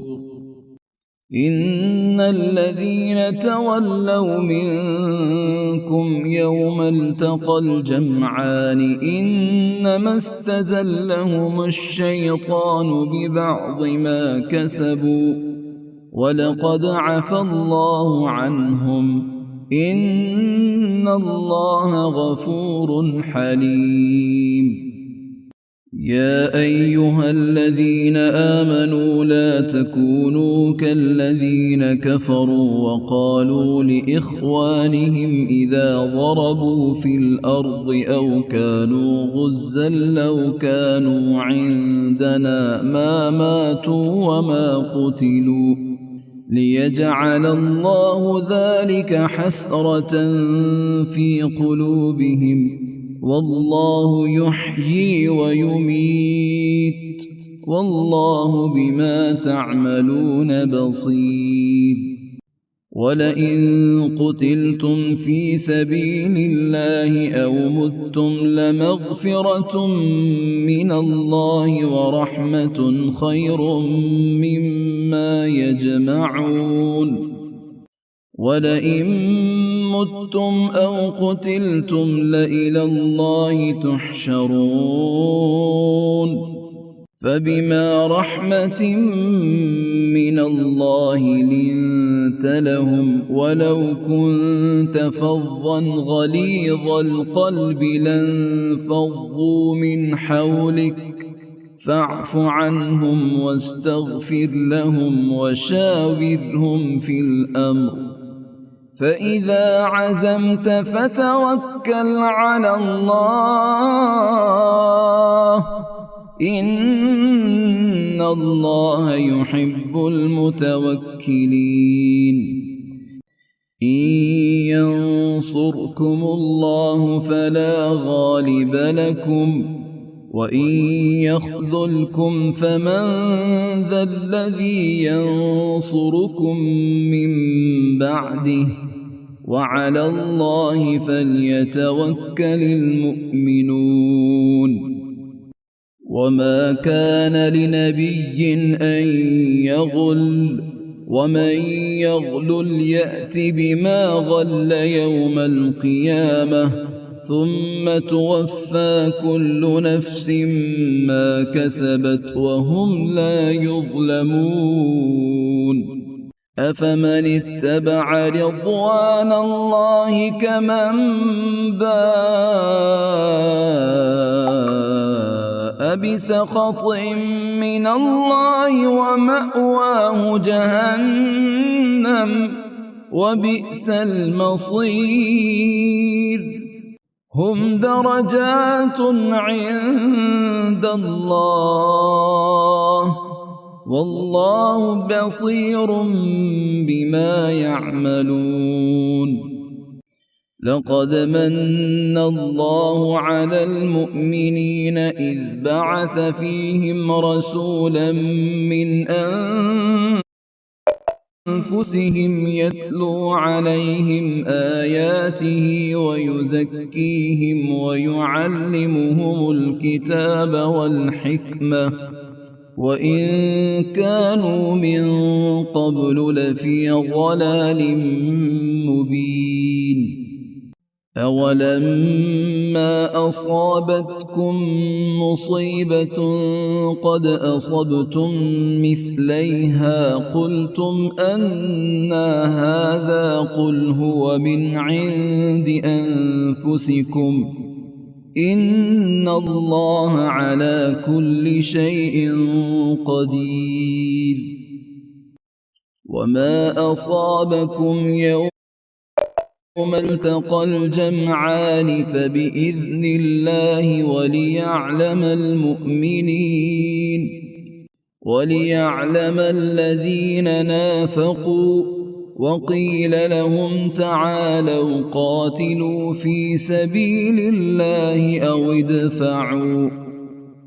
إن الذين تولوا منكم يوم التقى الجمعان إنما استزلهم الشيطان ببعض ما كسبوا ولقد عفى الله عنهم إن الله غفور حليم. يا أيها الذين آمنوا لا تكونوا كالذين كفروا وقالوا لإخوانهم إذا ضربوا في الأرض أو كانوا غزا لو كانوا عندنا ما ماتوا وما قتلوا ليجعل الله ذلك حسرة في قلوبهم والله يحيي ويميت والله بما تعملون بصير ولئن قتلتم في سبيل الله أو متم لمغفرة من الله ورحمة خير مما يجمعون ولئن متم أو قتلتم لإلى الله تحشرون فبما رحمة من الله لنت لهم ولو كنت فظا غليظ القلب لانفضوا من حولك فاعف عنهم واستغفر لهم وشاورهم في الأمر فإذا عزمت فتوكل على الله إن الله يحب المتوكلين إن ينصركم الله فلا غالب لكم وإن يخذلكم فمن ذا الذي ينصركم من بعده وعلى الله فليتوكل المؤمنون وما كان لنبي أن يغل ومن يغلل يأت بما غل يوم القيامة ثم توفى كل نفس ما كسبت وهم لا يظلمون أفمن اتبع رضوان الله كمن باء بسخط من الله ومأواه جهنم وبئس المصير هم درجات عند الله والله بصير بما يعملون لقد من الله على المؤمنين إذ بعث فيهم رسولا من أنفسهم يتلو عليهم آياته ويزكيهم ويعلمهم الكتاب والحكمة وإن كانوا من قبل لفي ضلال مبين أولما أصابتكم مصيبة قد أصبتم مثليها قلتم أنى هذا قل هو من عند أنفسكم إن الله على كل شيء قدير وما أصابكم يوم التقى الجمعان فبإذن الله وليعلم الذين نافقوا وقيل لهم تعالوا قاتلوا في سبيل الله أو ادفعوا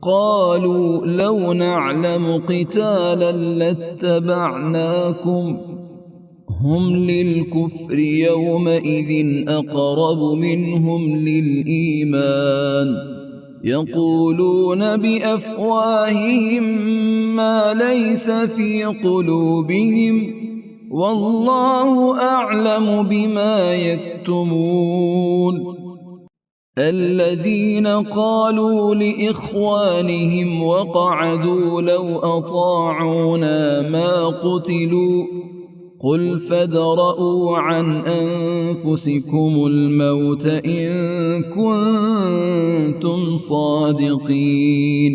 قالوا لو نعلم قتالا لاتبعناكم هم للكفر يومئذ أقرب منهم للإيمان يقولون بأفواههم ما ليس في قلوبهم والله أعلم بما يكتمون الذين قالوا لإخوانهم وقعدوا لو أطاعونا ما قتلوا قل فادرءوا عن أنفسكم الموت إن كنتم صادقين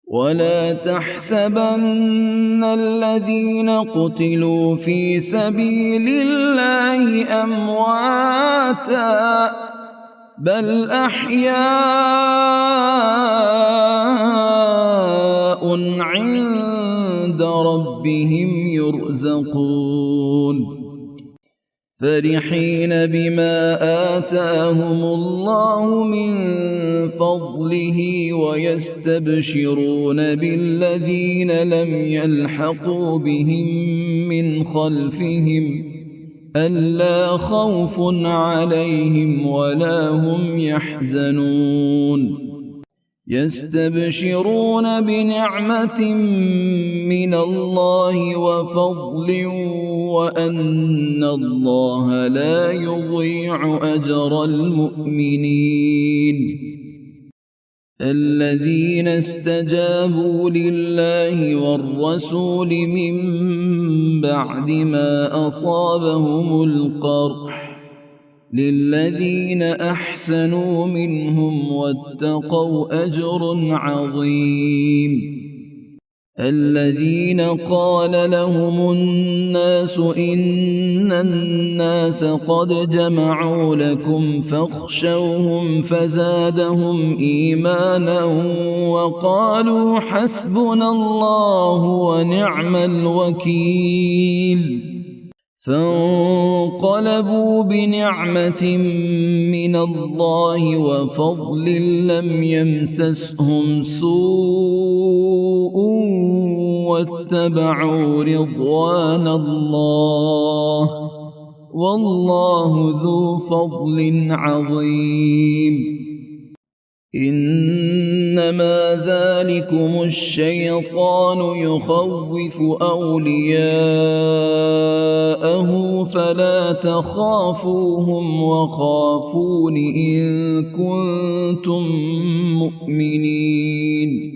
ولا تحسبن الذين قتلوا في سبيل الله أمواتا بل أحياء عند ربهم يرزقون فرحين بما آتاهم الله من فضله ويستبشرون بالذين لم يلحقوا بهم من خلفهم ألا خوف عليهم ولا هم يحزنون يستبشرون بنعمة من الله وفضل وأن الله لا يضيع أجر المؤمنين الذين استجابوا لله والرسول من بعد ما أصابهم القرح للذين أحسنوا منهم واتقوا أجر عظيم الذين قال لهم الناس إن الناس قد جمعوا لكم فاخشوهم فزادهم إيمانا وقالوا حسبنا الله ونعم الوكيل فانقلبوا بنعمة من الله وفضل لم يمسسهم سوء واتبعوا رضوان الله والله ذو فضل عظيم إنما ذلكم الشيطان يخوف أولياءه فلا تخافوهم وخافون إن كنتم مؤمنين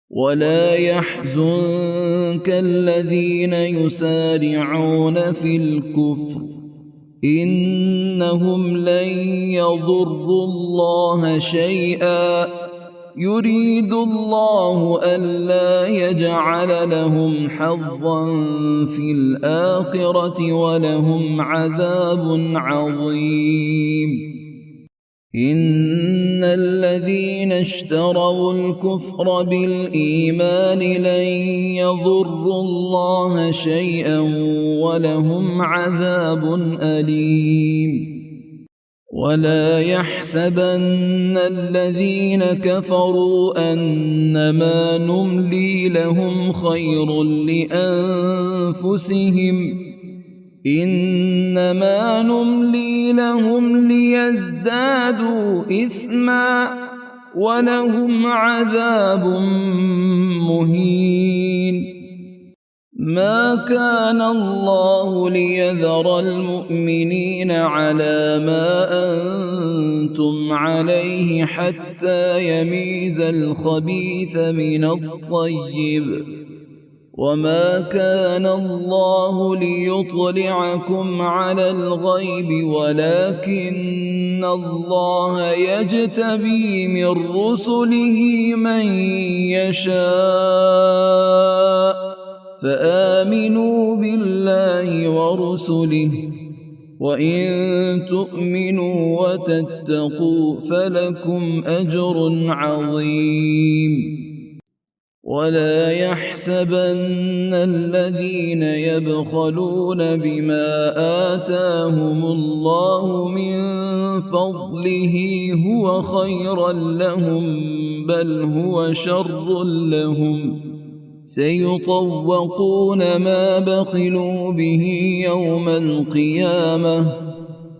ولا يحزنك الذين يسارعون في الكفر إنهم لن يضروا الله شيئا يريد الله ألا يجعل لهم حظا في الآخرة ولهم عذاب عظيم إن الذين اشتروا الكفر بالإيمان لن يضروا الله شيئا ولهم عذاب أليم ولا يحسبن الذين كفروا أنما نملي لهم خير لأنفسهم إنما نملي لهم ليزدادوا إثما ولهم عذاب مهين ما كان الله ليذر المؤمنين على ما أنتم عليه حتى يميز الخبيث من الطيب وما كان الله ليطلعكم على الغيب ولكن الله يجتبي من رسله من يشاء فآمنوا بالله ورسله وإن تؤمنوا وتتقوا فلكم أجر عظيم ولا يحسبن الذين يبخلون بما آتاهم الله من فضله هو خيرا لهم بل هو شر لهم سيطوقون ما بخلوا به يوم القيامة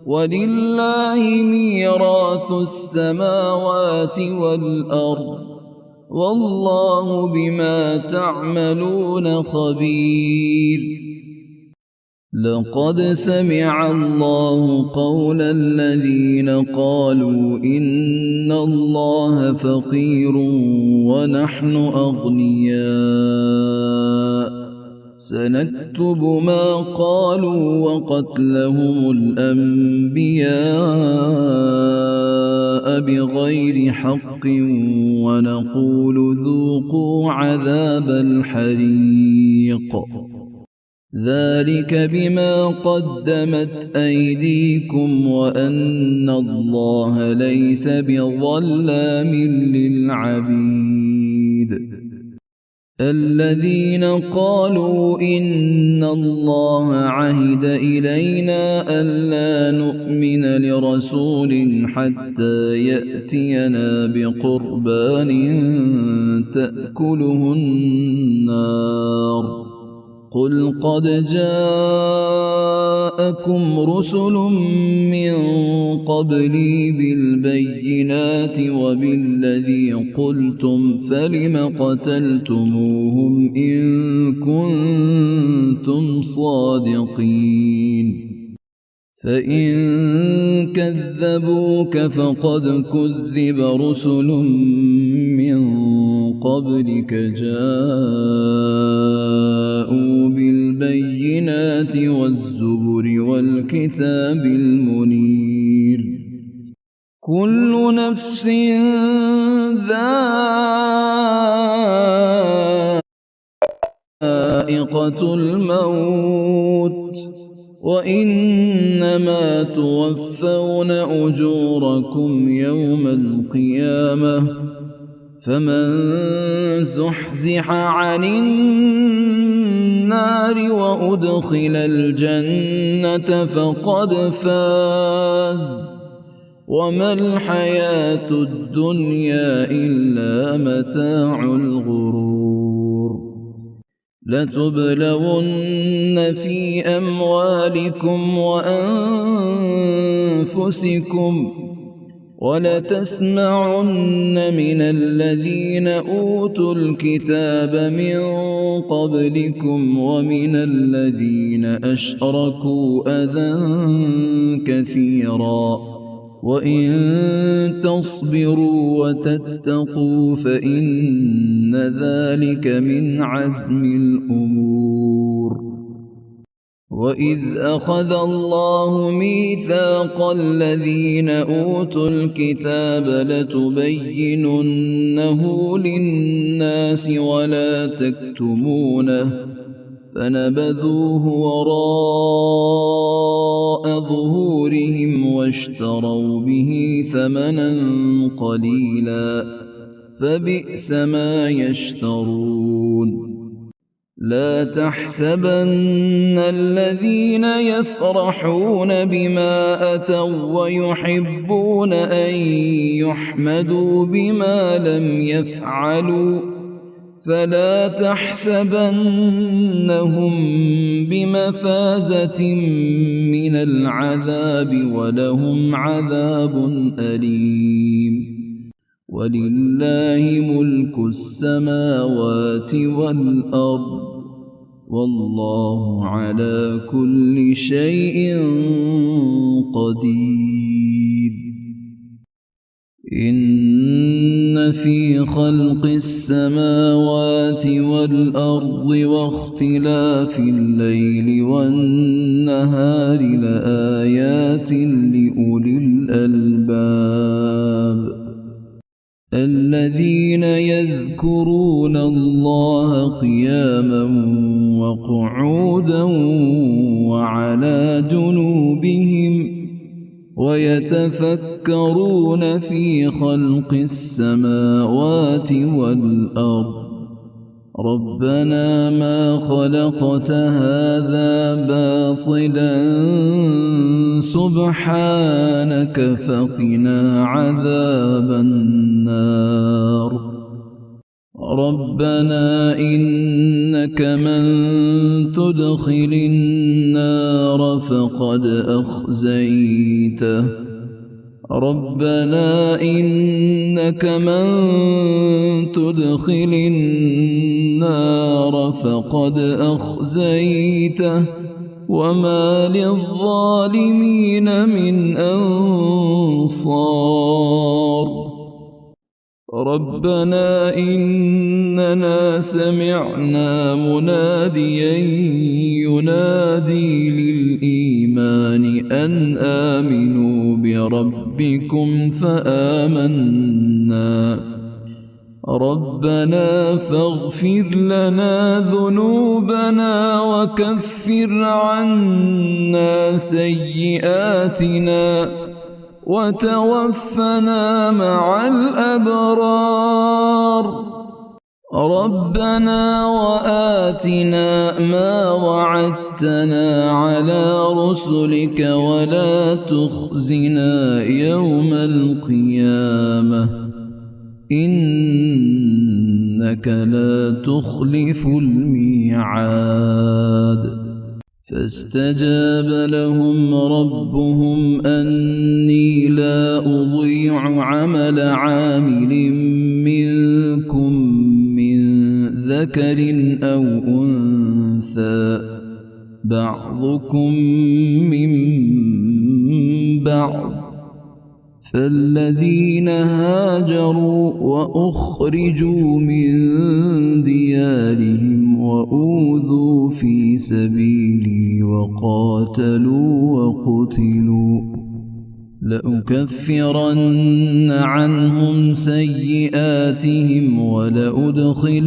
ولله ميراث السماوات والأرض والله بما تعملون خبير لقد سمع الله قول الذين قالوا إن الله فقير ونحن أغنياء سنكتب ما قالوا وقتلهم الأنبياء بغير حق ونقول ذوقوا عذاب الحريق ذلك بما قدمت أيديكم وأن الله ليس بظلام للعبيد الذين قالوا إن الله عهد إلينا ألا نؤمن لرسول حتى يأتينا بقربان تأكله النار قل قد جاءكم رسل من قبلي بالبينات وبالذي قلتم فلم قتلتموهم إن كنتم صادقين فإن كذبوك فقد كذب رسل من قبلك جاءوا بالبينات والزبر والكتاب المنير كل نفس ذائقة الموت وإنما توفون أجوركم يوم القيامة فمن زحزح عن النار وأدخل الجنة فقد فاز وما الحياة الدنيا إلا متاع الغرور لتبلون في أموالكم وأنفسكم ولتسمعن من الذين أوتوا الكتاب من قبلكم ومن الذين أشركوا أذى كثيرا وإن تصبروا وتتقوا فإن ذلك من عزم الأمور وإذ أخذ الله ميثاق الذين أوتوا الكتاب لتبيننه للناس ولا تكتمونه فنبذوه وراء ظهورهم واشتروا به ثمنا قليلا فبئس ما يشترون لا تحسبن الذين يفرحون بما أتوا ويحبون أن يحمدوا بما لم يفعلوا فلا تحسبنهم بمفازة من العذاب ولهم عذاب أليم ولله ملك السماوات والأرض والله على كل شيء قدير إن في خلق السماوات والأرض واختلاف الليل والنهار لآيات لأولي الألباب الذين يذكرون الله قياما وقعودا وعلى جنوبهم ويتفكرون في خلق السماوات والأرض ربنا ما خلقت هذا باطلا سبحانك فقنا عذاب النار ربنا إنك من تدخل النار فقد أخزيته ربنا إنك من تدخل النار فقد أخزيته وما للظالمين من أنصار ربنا إننا سمعنا مناديا ينادي للإيمان أن آمنوا بربكم فآمنا ربنا فاغفر لنا ذنوبنا وكفر عنا سيئاتنا وتوفنا مع الأبرار ربنا وآتنا ما وعدتنا على رسلك ولا تخزنا يوم القيامة إنك لا تخلف الميعاد فاستجاب لهم ربهم أني لا أضيع عمل عامل منكم من ذكر أو أنثى بعضكم من بعض فالذين هاجروا وأخرجوا من ديارهم وأوذوا في سبيلي وقاتلوا وقتلوا لأكفرن عنهم سيئاتهم ولأدخلنهم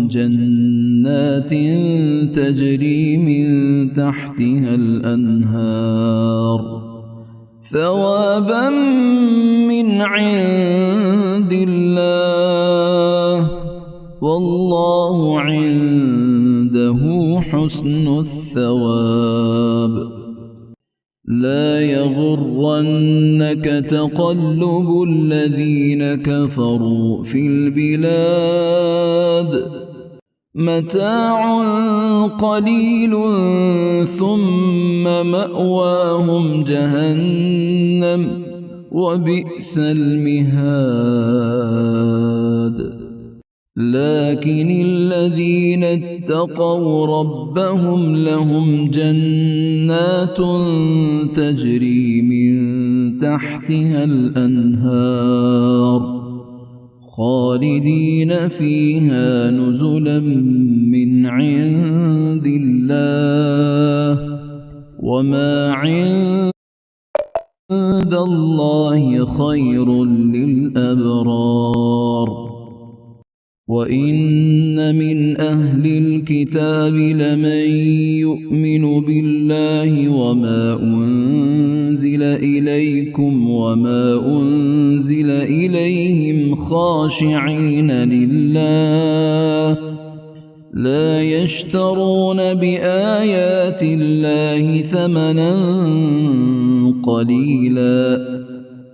جنات تجري من تحتها الأنهار ثوابا من عند الله والله عنده حسن الثواب لا يغرنك تقلب الذين كفروا في البلاد متاع قليل ثم مأواهم جهنم وبئس المهاد لكن الذين اتقوا ربهم لهم جنات تجري من تحتها الأنهار خالدين فيها نزلا من عند الله وما عند الله خير للأبرار وإن من أهل الكتاب لمن يؤمن بالله وما أنزل إليكم وما أنزل إليهم خاشعين لله لا يشترون بآيات الله ثمنا قليلا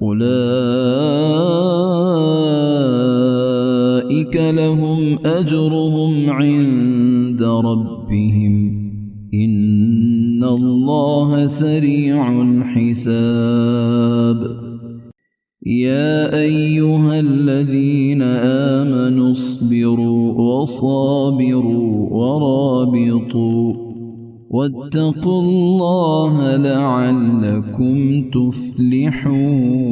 أولئك لهم أجرهم عند ربهم إن الله سريع الحساب يا أيها الذين آمنوا اصبروا وصابروا ورابطوا واتقوا الله لعلكم تفلحون